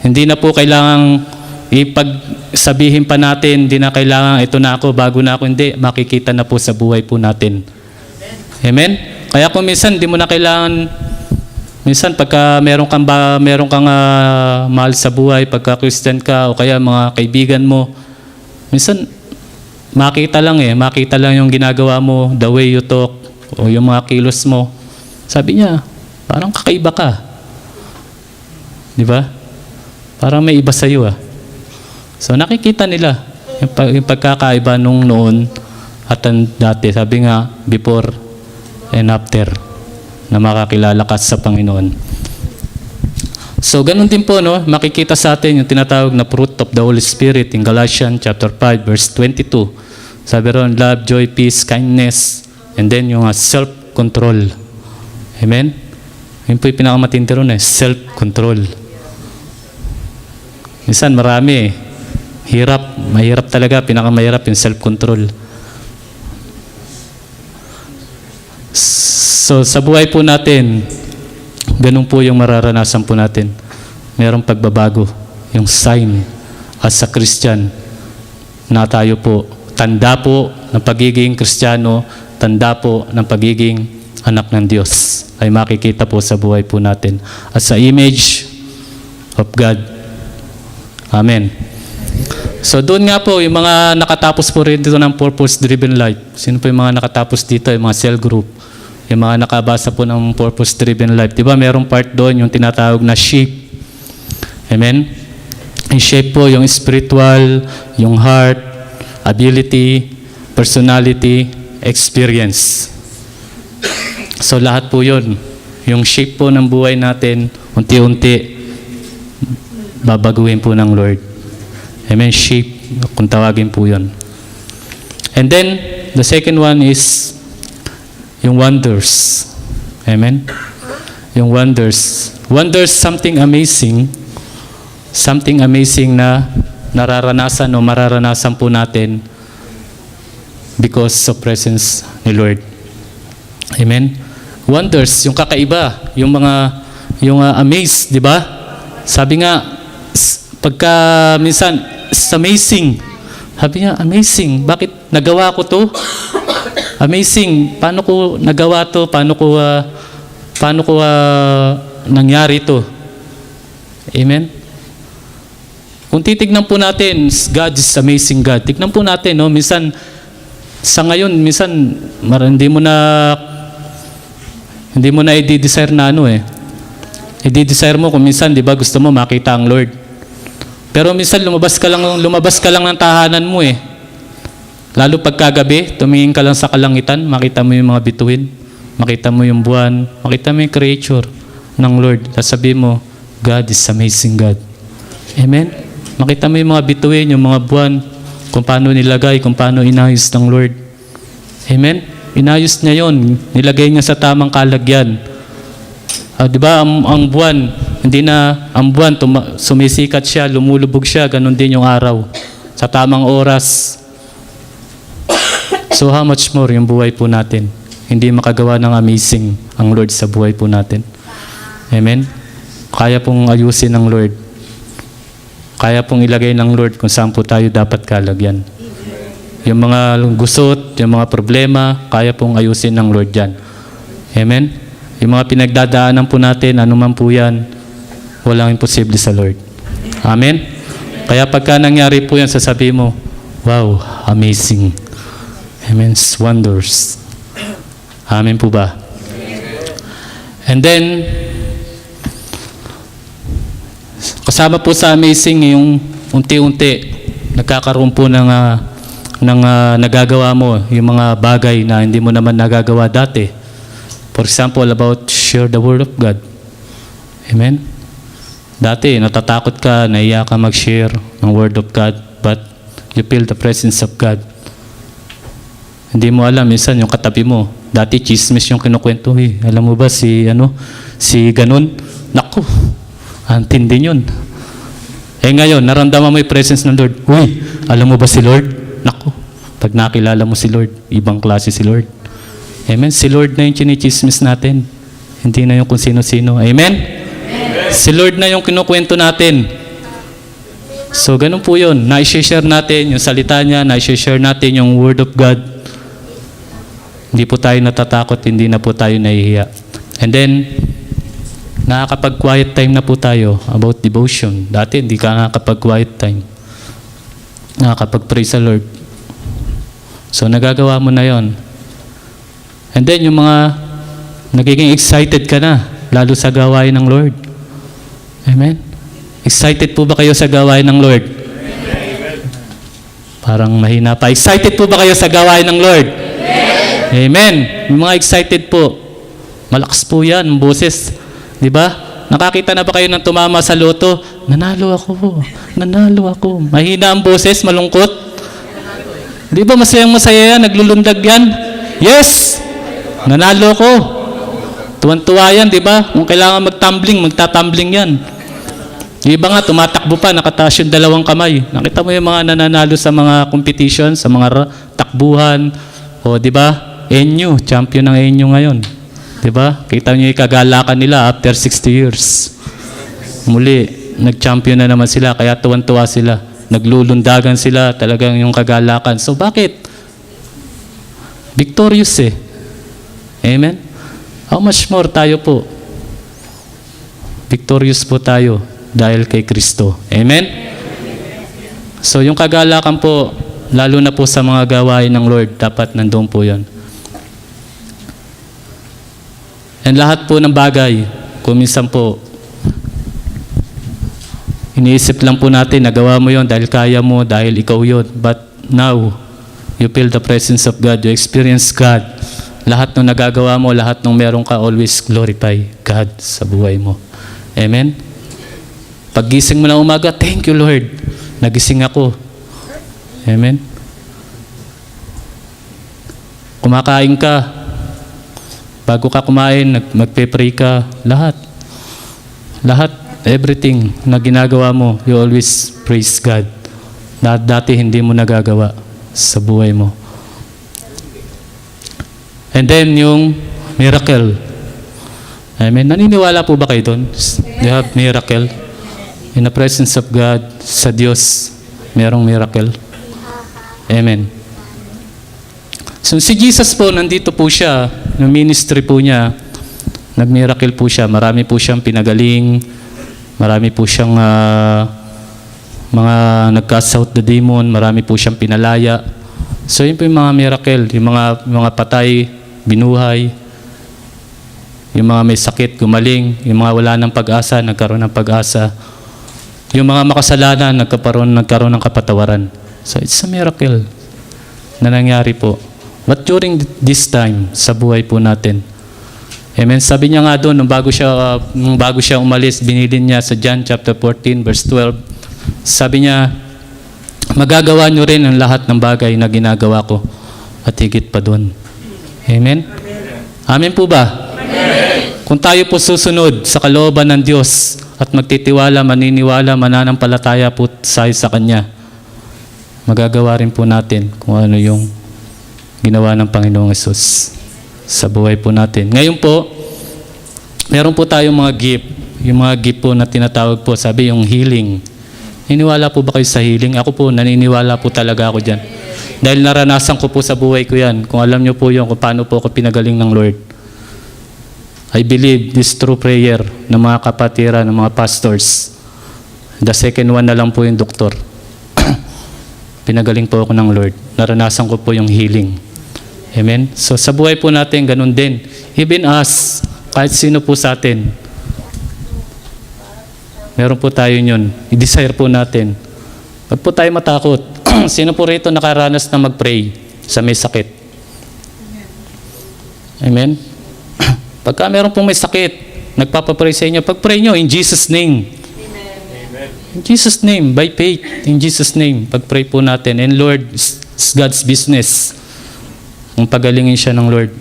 Hindi na po kailangang ipagsabihin pa natin, hindi na kailangan ito na ako, bago na ako. Hindi, makikita na po sa buhay po natin. Amen? Kaya kung minsan, hindi mo na kailangan, minsan pagka meron kang mahal sa buhay, pagka Christian ka o kaya mga kaibigan mo, minsan makita lang yung ginagawa mo, the way you talk o yung mga kilos mo. Sabi niya, parang kakaiba ka. Di ba? Parang may iba sa iyo . So nakikita nila yung pagkakaiba nung noon at dati. Sabi nga, before and after na makakilala ka sa Panginoon. So ganun din po, no? Makikita sa atin yung tinatawag na fruit of the Holy Spirit in Galatians chapter 5 verse 22. Sabi ron, love, joy, peace, kindness, and then yung self-control. Amen? Yun po yung pinakamatindi ron self-control. Minsan marami mahirap talaga, pinakamahirap yung self-control. So sa buhay po natin, ganun po yung mararanasan po natin. Merong pagbabago, yung sign as a Christian na tayo po, tanda po ng pagiging Kristiyano, tanda po ng pagiging anak ng Diyos ay makikita po sa buhay po natin as a image of God. Amen. So doon nga po, yung mga nakatapos po rin dito ng purpose-driven life. Sino po yung mga nakatapos dito? Yung mga cell group. Yung mga nakabasa po ng purpose-driven life. Diba merong part doon yung tinatawag na shape. Amen? Yung shape po, yung spiritual, yung heart, ability, personality, experience. So lahat po yun. Yung shape po ng buhay natin, unti-unti, babaguhin po ng Lord. Amen? Shape, kung tawagin po yun. And then, the second one is yung wonders. Amen? Yung wonders. Wonders, something amazing na nararanasan o mararanasan po natin because of presence ni Lord. Amen? Wonders, yung kakaiba, yung amaze, di ba? Sabi nga, pagka minsan, it's amazing. Sabi niya, amazing. Bakit nagawa ko to? Amazing. Paano ko nagawa to? Paano ko nangyari to? Amen? Kung titignan po natin, God is amazing God. Tignan po natin, no? Minsan, sa ngayon, minsan, hindi mo na i-desire na ano eh. I-desire mo kung minsan, di ba, gusto mo makita ang Lord. Pero minsan, lumabas ka lang ng tahanan mo eh. Lalo pagkagabi, tumingin ka lang sa kalangitan, makita mo yung mga bituin, makita mo yung buwan, makita mo yung creature ng Lord. Sasabihin mo, God is amazing God. Amen? Makita mo yung mga bituin, yung mga buwan, kung paano nilagay, kung paano inayos ng Lord. Amen? Inayos niya yon, nilagay niya sa tamang kalagyan. Di ba, ang buwan, sumisikat siya, lumulubog siya, ganun din yung araw. Sa tamang oras. So how much more yung buhay po natin? Hindi makagawa ng amazing ang Lord sa buhay po natin. Amen? Kaya pong ayusin ng Lord. Kaya pong ilagay ng Lord kung saan po tayo dapat kalagyan. Yung mga gusot, yung mga problema, kaya pong ayusin ng Lord yan. Amen? Yung mga pinagdadaanan po natin, anuman po yan, walang imposible sa Lord. Amen? Kaya pagka nangyari po yan, sasabihin mo, wow, amazing. Amen? Wonders. Amen po ba? And then, kasama po sa amazing yung unti-unti nagkakaroon po ng nagagawa mo, yung mga bagay na hindi mo naman nagagawa dati. For example, about share the Word of God. Amen? Dati, natatakot ka, nahiya ka mag-share ng Word of God, but you feel the presence of God. Hindi mo alam, minsan yung katabi mo, dati chismis yung kinukwento, alam mo ba si ganun? Naku, antindi yun. Ngayon, naramdaman mo yung presence ng Lord. Alam mo ba si Lord? Naku, pag nakilala mo si Lord, ibang klase si Lord. Amen? Si Lord na yung chinichismis natin. Hindi na yung kung sino-sino. Amen? Si Lord na yung kinukwento natin. So, ganun po yun. Na-share natin yung salita niya, na-share natin yung Word of God. Hindi po tayo natatakot, hindi na po tayo nahihiya. And then, nakakapag-quiet time na po tayo about devotion. Dati, hindi ka nakakapag-quiet time. Nakakapag-praise the Lord. So, nagagawa mo na yon. And then, yung mga nagiging excited ka na, lalo sa gawain ng Lord. Amen? Excited po ba kayo sa gawain ng Lord? Parang mahina pa. Excited po ba kayo sa gawain ng Lord? Amen. Yung mga excited po, malakas po yan, ang boses. Di ba? Nakakita na ba kayo ng tumama sa loto? Nanalo ako. Mahina ang boses, malungkot. Di ba masayang-masaya yan, naglulundag yan? Yes! Nanalo ko. Tuwan-tuwa yan, di ba? Kung kailangan magtumbling, magtatumbling yan. Di ba nga, tumatakbo pa, nakataas yung dalawang kamay. Nakita mo yung mga nananalo sa mga competition, sa mga takbuhan. O, di ba? NU, champion ng NU ngayon. Diba? Kita niyo yung kagalakan nila after 60 years. Muli, nag-champion na naman sila, kaya tuwan-tuwa sila. Naglulundagan sila, talagang yung kagalakan. So, bakit? Victorious eh. Amen? How much more tayo po? Victorious po tayo dahil kay Kristo. Amen? So, yung kagalakan po, lalo na po sa mga gawain ng Lord, dapat nandoon po yan. And lahat po ng bagay, kung minsan po, iniisip lang po natin, nagawa mo yon dahil kaya mo, dahil ikaw yon. But now, you feel the presence of God, you experience God. Lahat ng nagagawa mo, lahat ng meron ka, always glorify God sa buhay mo. Amen? Paggising mo na umaga, thank you Lord, nagising ako. Amen? Kumakain ka, bago ka kumain, magpe-pray ka, lahat, everything na ginagawa mo, you always praise God. Na dati hindi mo nagagawa sa buhay mo. And then yung miracle. Amen. Naniniwala po ba kayo doon? You have miracle. In the presence of God, sa Diyos, merong miracle. Amen. So si Jesus po, nandito po siya, yung ministry po niya, nag-miracle po siya. Marami po siyang pinagaling, marami po siyang mga nag-cast out the demon, marami po siyang pinalaya. So yun po yung mga miracle, yung mga patay, binuhay, yung mga may sakit, gumaling, yung mga wala ng pag-asa, nagkaroon ng pag-asa, yung mga makasalanan, nagkaroon ng kapatawaran. So it's a miracle na nangyari po. But during this time, sa buhay po natin, amen. Sabi niya nga doon, nung bago siya umalis, binilin niya sa John chapter 14, verse 12, sabi niya, magagawa niyo rin ang lahat ng bagay na ginagawa ko at higit pa doon. Amen? Amen po ba? Amen. Kung tayo po susunod sa kalooban ng Diyos at magtitiwala, maniniwala, mananampalataya po tayo sa Kanya, magagawa rin po natin kung ano yung ginawa ng Panginoong Hesus sa buhay po natin. Ngayon po, meron po tayong mga gift. Yung mga gift po na tinatawag po, sabi yung healing. Naniniwala po ba kayo sa healing? Ako po, naniniwala po talaga ako dyan. Dahil naranasan ko po sa buhay ko yan. Kung alam niyo po yun, kung paano po ako pinagaling ng Lord. I believe this true prayer ng mga kapatiran, ng mga pastors. The second one na lang po yung doktor. Pinagaling po ako ng Lord. Naranasan ko po yung healing. Amen? So sa buhay po natin, ganun din. Even us, kahit sino po sa atin, meron po tayo yun. I-desire po natin. Huwag po tayo matakot. Sino po rito nakaranas na mag-pray sa may sakit? Amen? Pagka meron pong may sakit, nagpapapray sa inyo, pag-pray nyo, in Jesus' name. Amen. In Jesus' name, by faith, in Jesus' name, pag-pray po natin. And Lord, it's God's business. Kung pagalingin siya ng Lord.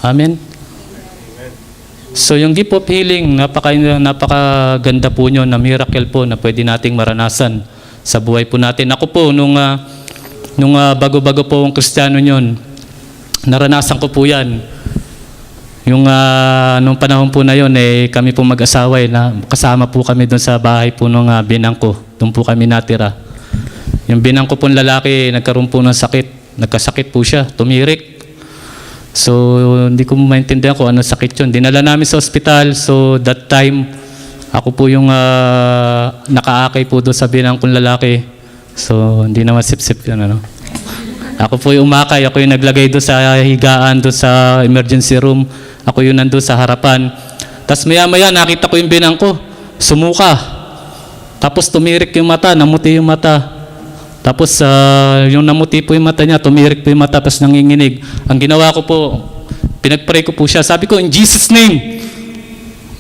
Amen? So yung gift of healing, napakaganda po nyo, na miracle po na pwede nating maranasan sa buhay po natin. Ako po, nung bago-bago po ang Kristiyano nyon, naranasan ko po yan. Nung panahon po na yun, kami po mag-asawa, kasama po kami doon sa bahay po ng binang ko. Doon po kami natira. Yung binang ko po lalaki, nagkaroon po ng sakit. Nagkasakit po siya, tumirik. So, hindi ko maintindihan kung ano sakit yun. Dinala namin sa ospital. So, that time, ako po yung nakaakay po doon sa binang kong lalaki. So, hindi naman sip-sip yun, ano. Ako po yung umakay. Ako yung naglagay doon sa higaan, doon sa emergency room. Ako yung nandun sa harapan. Tapos maya-maya, nakita ko yung binang ko. Sumuka. Tapos tumirik yung mata, namuti yung mata. Tapos yung namuti po yung mata niya, tumirik po yung mata, tapos nanginginig. Ang ginawa ko po, pinag-pray ko po siya. Sabi ko, in Jesus' name,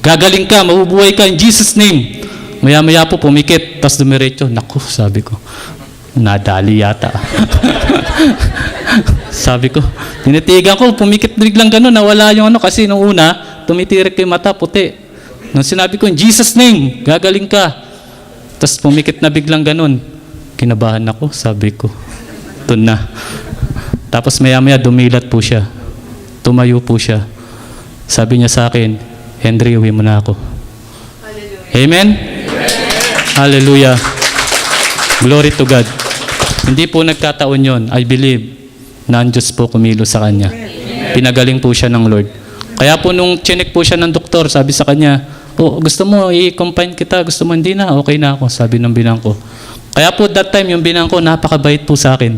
gagaling ka, mabubuhay ka, in Jesus' name. Maya-maya po, pumikit, tapos dumiretso. Naku, sabi ko, nadali yata. Sabi ko, tinitigan ko, pumikit biglang gano'n, nawala yung ano, kasi nung una, tumitirik yung mata, puti. Nung sinabi ko, in Jesus' name, gagaling ka. Tapos pumikit na biglang gano'n. Kinabahan ako, sabi ko, ito na. Tapos maya-maya dumilat po siya. Tumayo po siya. Sabi niya sa akin, Henry, uwi mo na ako. Hallelujah. Amen? Hallelujah. Glory to God. Hindi po nagkataon yon. I believe na ang Diyos po kumilo sa kanya. Pinagaling po siya ng Lord. Kaya po nung chinek po siya ng doktor, sabi sa kanya, oh, gusto mo i-confine kita, gusto mo hindi na, okay na ako, sabi ng binang ko. Kaya po that time, yung binang ko, napakabait po sa akin.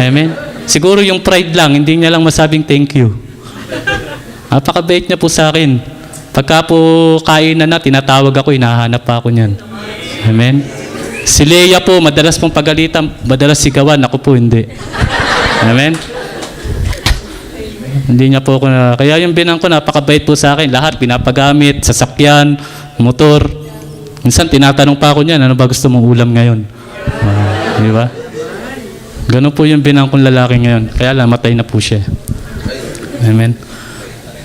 Amen? Siguro yung pride lang, hindi niya lang masabing thank you. Napakabait niya po sa akin. Pagka po kainan na, tinatawag ako, hinahanap pa ako niyan. Amen? Si Leia po, madalas pong pagalitan, madalas sigawan, ako po hindi. Amen? Hindi niya po ako na... Kaya yung binang ko, napakabait po sa akin. Lahat, pinapagamit, sasakyan, motor. Minsan, tinatanong pa ako niyan, ano ba gusto mong ulam ngayon? Di ba? Ganun po yung binang kong lalaki ngayon. Kaya lang, matay na po siya. Amen?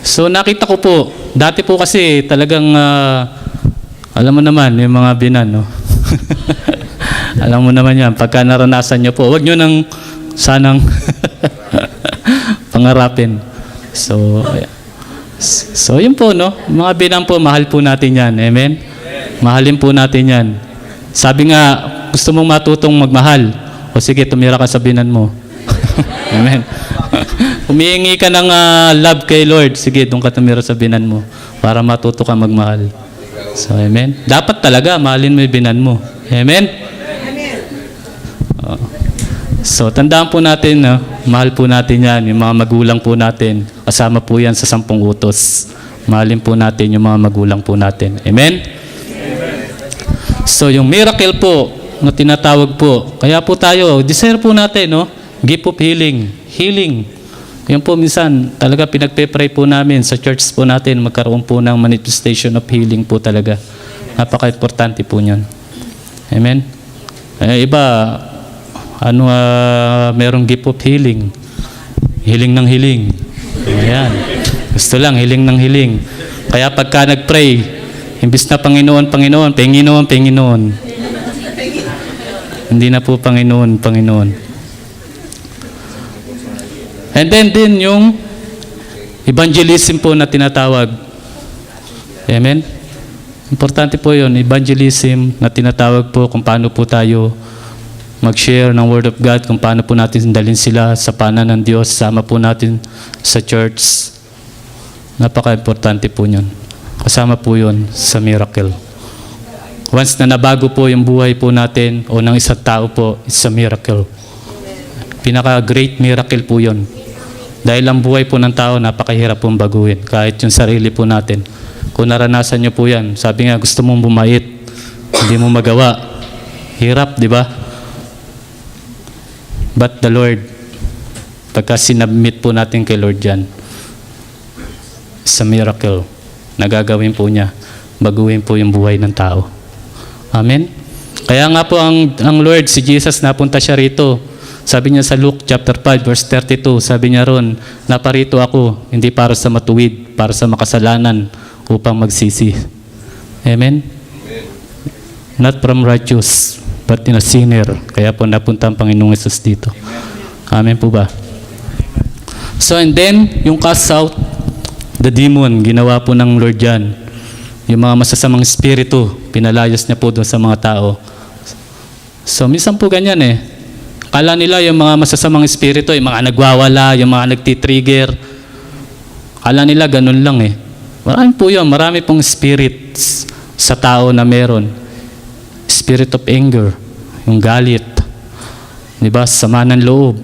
So, nakita ko po, dati po kasi talagang, alam mo naman, yung mga binan, no? Alam mo naman yan, pagka naranasan nyo po, huwag nyo nang sanang pangarapin. So yun po, no? Mga binang po, mahal po natin yan. Amen? Mahalin po natin yan. Sabi nga, gusto mong matutong magmahal. O sige, tumira ka sa binan mo. Amen? Humihingi ka ng love kay Lord. Sige, doon ka tumira sa binan mo para matuto ka magmahal. So, amen? Dapat talaga, mahalin mo yung binan mo. Amen? So, tandaan po natin, no? Mahal po natin yan, yung mga magulang po natin. Kasama po yan sa 10 utos. Mahalin po natin yung mga magulang po natin. Amen? So, yung miracle po, na tinatawag po, kaya po tayo, desire po natin, no? Gift of healing. Healing. Yan po minsan, talaga pinagpe-pray po namin sa church po natin, magkaroon po ng manifestation of healing po talaga. Napaka-importante po niyan. Amen? Iba, merong gift of healing. Hiling ng hiling. Ayan. Gusto lang, hiling ng hiling. Kaya pagka nag-pray, imbis na Panginoon, Panginoon, Panginoon, Panginoon. Hindi na po Panginoon, Panginoon. And then din yung evangelism po na tinatawag. Amen? Importante po yun, evangelism na tinatawag po kung paano po tayo mag-share ng Word of God, kung paano po natin dalhin sila sa panan ng Diyos, sama po natin sa church. Napaka-importante po yun. Kasama po yun sa miracle. Once na nabago po yung buhay po natin o ng isang tao po, it's a miracle. Pinaka-great miracle po yun. Dahil ang buhay po ng tao, napakahirap pong baguhin. Kahit yung sarili po natin. Kung naranasan nyo po yan, sabi nga, gusto mong bumait, hindi mo magawa. Hirap, di ba? But the Lord, pagka sinabmit po natin kay Lord yan, it's a miracle. Nagagawin po niya. Baguhin po yung buhay ng tao. Amen? Kaya nga po ang Lord, si Jesus, napunta siya rito. Sabi niya sa Luke chapter 5 verse 32, sabi niya ron, naparito ako, hindi para sa matuwid, para sa makasalanan, upang magsisi. Amen? Not from righteous, but in a sinner. Kaya po napunta ang Panginoong Yesus dito. Amen po ba? So and then, yung cast out, the demon, ginawa po ng Lord yan. Yung mga masasamang espiritu, pinalayas niya po doon sa mga tao. So minsan po ganyan eh. Kala nila yung mga masasamang espiritu, yung mga nagwawala, yung mga nagtitrigger. Kala nila ganun lang eh. Marami po yun, marami pong spirits sa tao na meron. Spirit of anger, yung galit. Diba? Sama ng loob.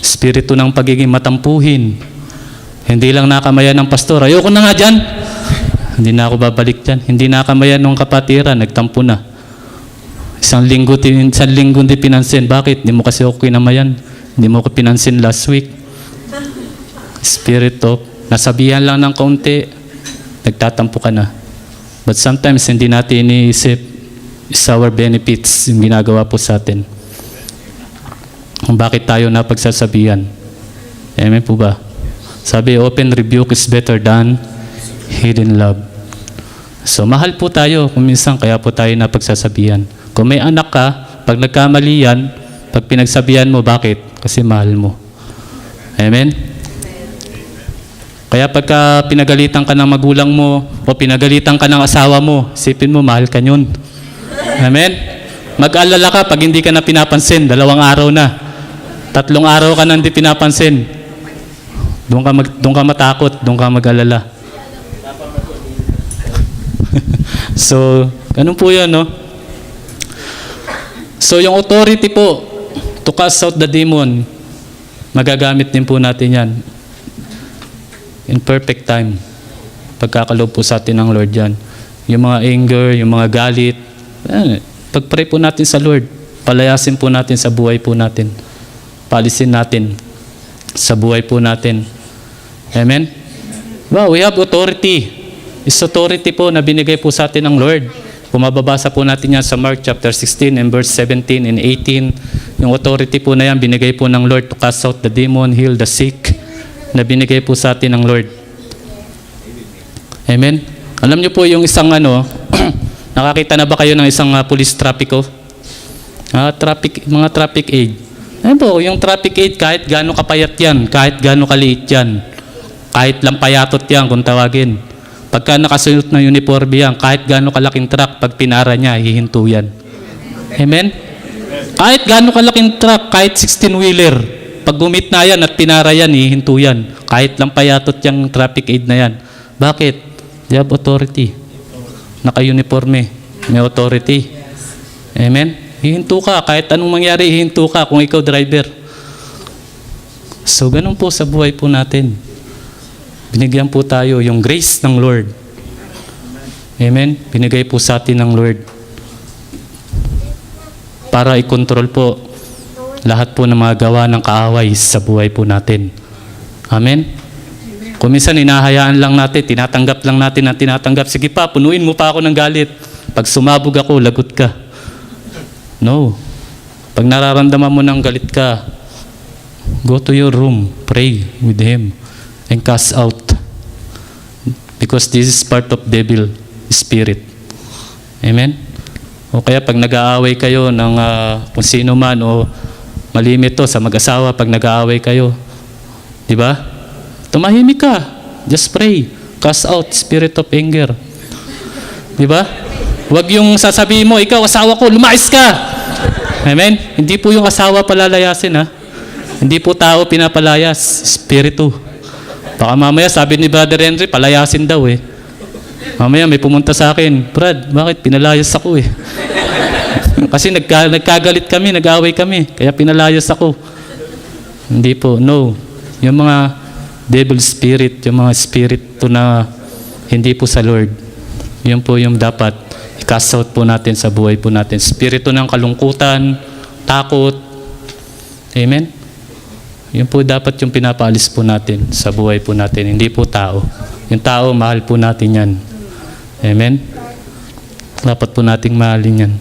Spirito ng pagiging matampuhin. Hindi lang nakamayan ng pastor. Ayoko na nga dyan. Hindi na ako babalik dyan. Hindi nakamayan ng kapatiran. Nagtampo na. Isang linggo di pinansin. Bakit? Hindi mo kasi ako kinamayan. Hindi mo ako pinansin last week. Spirit of, nasabihan lang ng kaunti, nagtatampo ka na. But sometimes hindi natin iniisip is our benefits yung ginagawa po sa atin. Kung bakit tayo napagsasabihan. Amen po ba? Sabi, open rebuke is better than hidden love. So, mahal po tayo kung minsan, kaya po tayo napagsasabihan. Kung may anak ka, pag nagkamali yan, pag pinagsabihan mo, bakit? Kasi mahal mo. Amen? Kaya pagka pinagalitan ka ng magulang mo, o pinagalitan ka ng asawa mo, isipin mo, mahal ka yun. Amen? Mag-alala ka pag hindi ka na pinapansin, 2 araw na. 3 araw ka na hindi pinapansin. Doon ka matakot, doon ka mag-alala. So, ganun po yun, no? So, yung authority po to cast out the demon, magagamit din po natin yan. In perfect time. Pagkakaloob po sa atin ng Lord yan. Yung mga anger, yung mga galit, pag-pray po natin sa Lord, palayasin po natin sa buhay po natin. Palisin natin sa buhay po natin. Amen? Wow, we have authority. Is authority po na binigay po sa atin ng Lord. Kung mababasa po natin yan sa Mark chapter 16 and verse 17 and 18, yung authority po na yan, binigay po ng Lord to cast out the demon, heal the sick, na binigay po sa atin ng Lord. Amen? Alam niyo po yung isang nakakita na ba kayo ng isang police traffico? Mga traffic aid. Ayan po, yung traffic aid, kahit gaano kapayat yan, kahit gaano kaliit yan, kahit lang payatot yan kung tawagin. Pagka nakasunod na uniforme yan, kahit gaano kalaking truck, pag pinara niya, hihinto yan. Amen? Kahit gaano kalaking truck, kahit 16-wheeler, pag gumit na yan at pinara yan, hihinto yan. Kahit lang payatot yung traffic aid na yan. Bakit? They have authority. Naka-uniforme. May authority. Amen? Hihinto ka. Kahit anong mangyari, hihinto ka kung ikaw driver. So, ganun po sa buhay po natin. Binigyan po tayo yung grace ng Lord. Amen? Binigay po sa atin ng Lord para i-control po lahat po ng mga gawa ng kaaway sa buhay po natin. Amen? Kung minsan hinahayaan lang natin, tinatanggap lang natin ang tinatanggap. Sige pa, punuin mo pa ako ng galit. Pag sumabog ako, lagot ka. No. Pag nararamdaman mo ng galit ka, go to your room, pray with Him, and cast out. Because this is part of devil spirit. Amen? O kaya pag nag-aaway kayo ng kung sino man o malimit to sa mag-asawa pag nag-aaway kayo. Di ba? Tumahimik ka. Just pray. Cast out spirit of anger. Di ba? Huwag yung sasabihin mo, ikaw asawa ko, lumayas ka. Amen? Hindi po yung asawa palalayasin ha. Hindi po tao pinapalayas. Espiritu. Baka mamaya sabi ni Brother Henry, palayasin daw eh. Mamaya may pumunta sa akin, Brad, bakit pinalayas ako eh? Kasi nagkagalit kami, nag-away kami, kaya pinalayas ako. Hindi po, no. Yung mga devil spirit, yung mga spirito na hindi po sa Lord, yun po yung dapat i-cast out po natin sa buhay po natin. Spirito ng kalungkutan, takot. Amen? Yun po dapat yung pinapaalis po natin sa buhay po natin, hindi po tao. Yung tao, mahal po natin yan. Amen? Dapat po nating mahalin yan.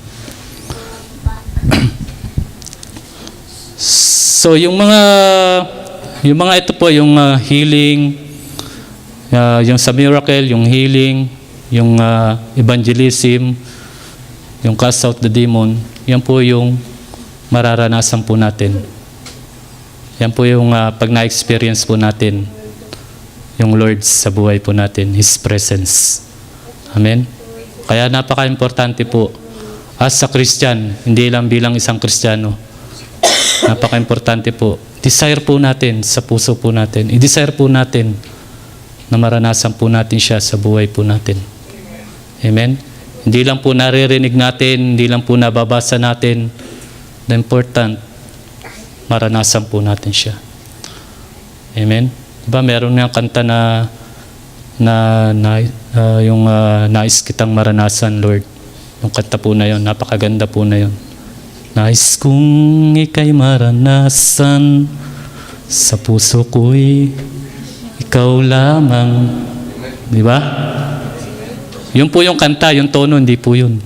So, yung mga ito po, yung healing, yung sa miracle, yung healing, yung evangelism, yung cast out the demon, yan po yung mararanasan po natin. Yan po yung pag na-experience po natin yung Lord sa buhay po natin, His presence. Amen? Kaya napaka-importante po as a Christian, hindi lang bilang isang Kristiyano. Napaka-importante po. Desire po natin sa puso po natin. I-desire po natin na maranasan po natin siya sa buhay po natin. Amen? Hindi lang po naririnig natin, hindi lang po nababasa natin. The important, maranasan po natin siya. Amen? Diba meron nga kanta na yung nais kitang maranasan, Lord. Yung kanta po na yun, napakaganda po na yun. Nais kong ika'y maranasan, sa puso ko'y ikaw lamang. Di ba? Yun po yung kanta, yung tono, hindi po yun.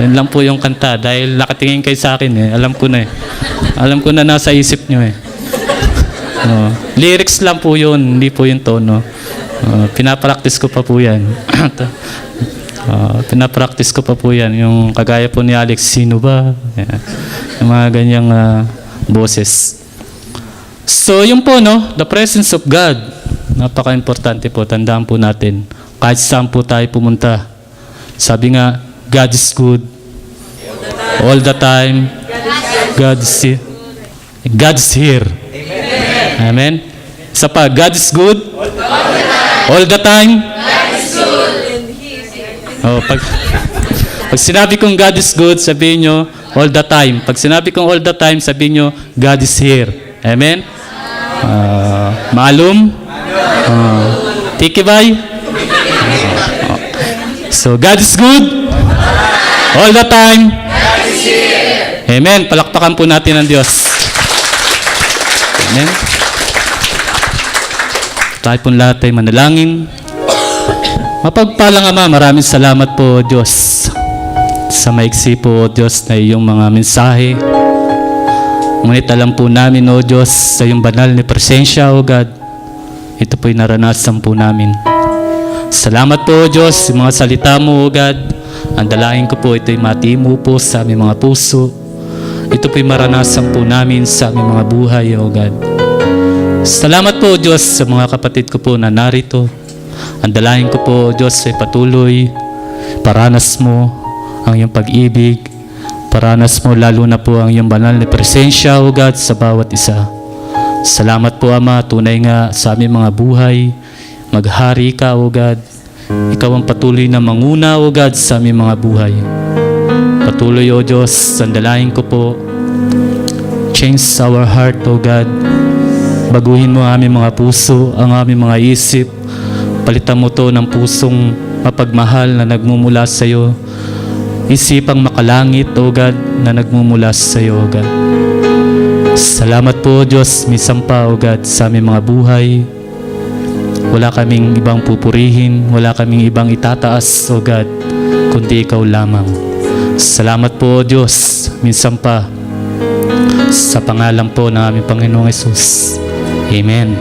Yun lang po yung kanta. Dahil nakatingin kayo sa akin eh. Alam ko na eh. Alam ko na nasa isip nyo eh. Lyrics lang po yun, hindi po yung tono. Pinapractice ko pa po yan. Pinapractice ko pa po yan. Yung kagaya po ni Alex, sino ba? Yan. Yung mga ganyang boses. So, yun po, no? The presence of God. Napaka-importante po. Tandaan po natin. Kahit saan po tayo pumunta. Sabi nga, God is good. All the time. God is here. God's here. Amen? Isa pa, God is good. All the time. God is good. Oh, pag sinabi kong God is good, sabihin nyo, all the time. Pag sinabi kong all the time, sabihin nyo, God is here. Amen? Maalum? Tikibay? So, God is good. All the time. God is here. Amen. Palakpakan po natin ang Diyos. Amen. Tayo pong lahat ay manalangin. Mapagpalang Ama, maraming salamat po, Diyos, sa maiksi po, Diyos, na iyong mga mensahe. Ngunit alam po namin, O Diyos, sa iyong banal na presensya, O God, ito po'y naranasan po namin. Salamat po, O Diyos, sa mga salita mo, O God. Ang dalangin ko po, ito'y matimo po sa aming mga puso. Ito po'y maranasan po namin sa aming mga buhay, O God. Salamat po, Diyos, sa mga kapatid ko po na narito. Ang dalangin ko po, Diyos, ay patuloy. Paranas mo ang iyong pag-ibig. Paranas mo lalo na po ang iyong banal na presensya, O God, sa bawat isa. Salamat po, Ama, tunay nga sa aming mga buhay. Maghari ka, O God. Ikaw ang patuloy na manguna, O God, sa aming mga buhay. Patuloy, O Diyos, sandalahin ko po. Change our heart, O God. Baguhin mo ang aming mga puso, ang aming mga isip. Palitan mo to ng pusong mapagmahal na nagmumula sa iyo. Isipang makalangit, O God, na nagmumula sa iyo, O God. Salamat po, Diyos, minsan pa, O God, sa aming mga buhay. Wala kaming ibang pupurihin, wala kaming ibang itataas, O God, kundi Ikaw lamang. Salamat po, Diyos, minsan pa, sa pangalan po ng aming Panginoong Hesus. Amen.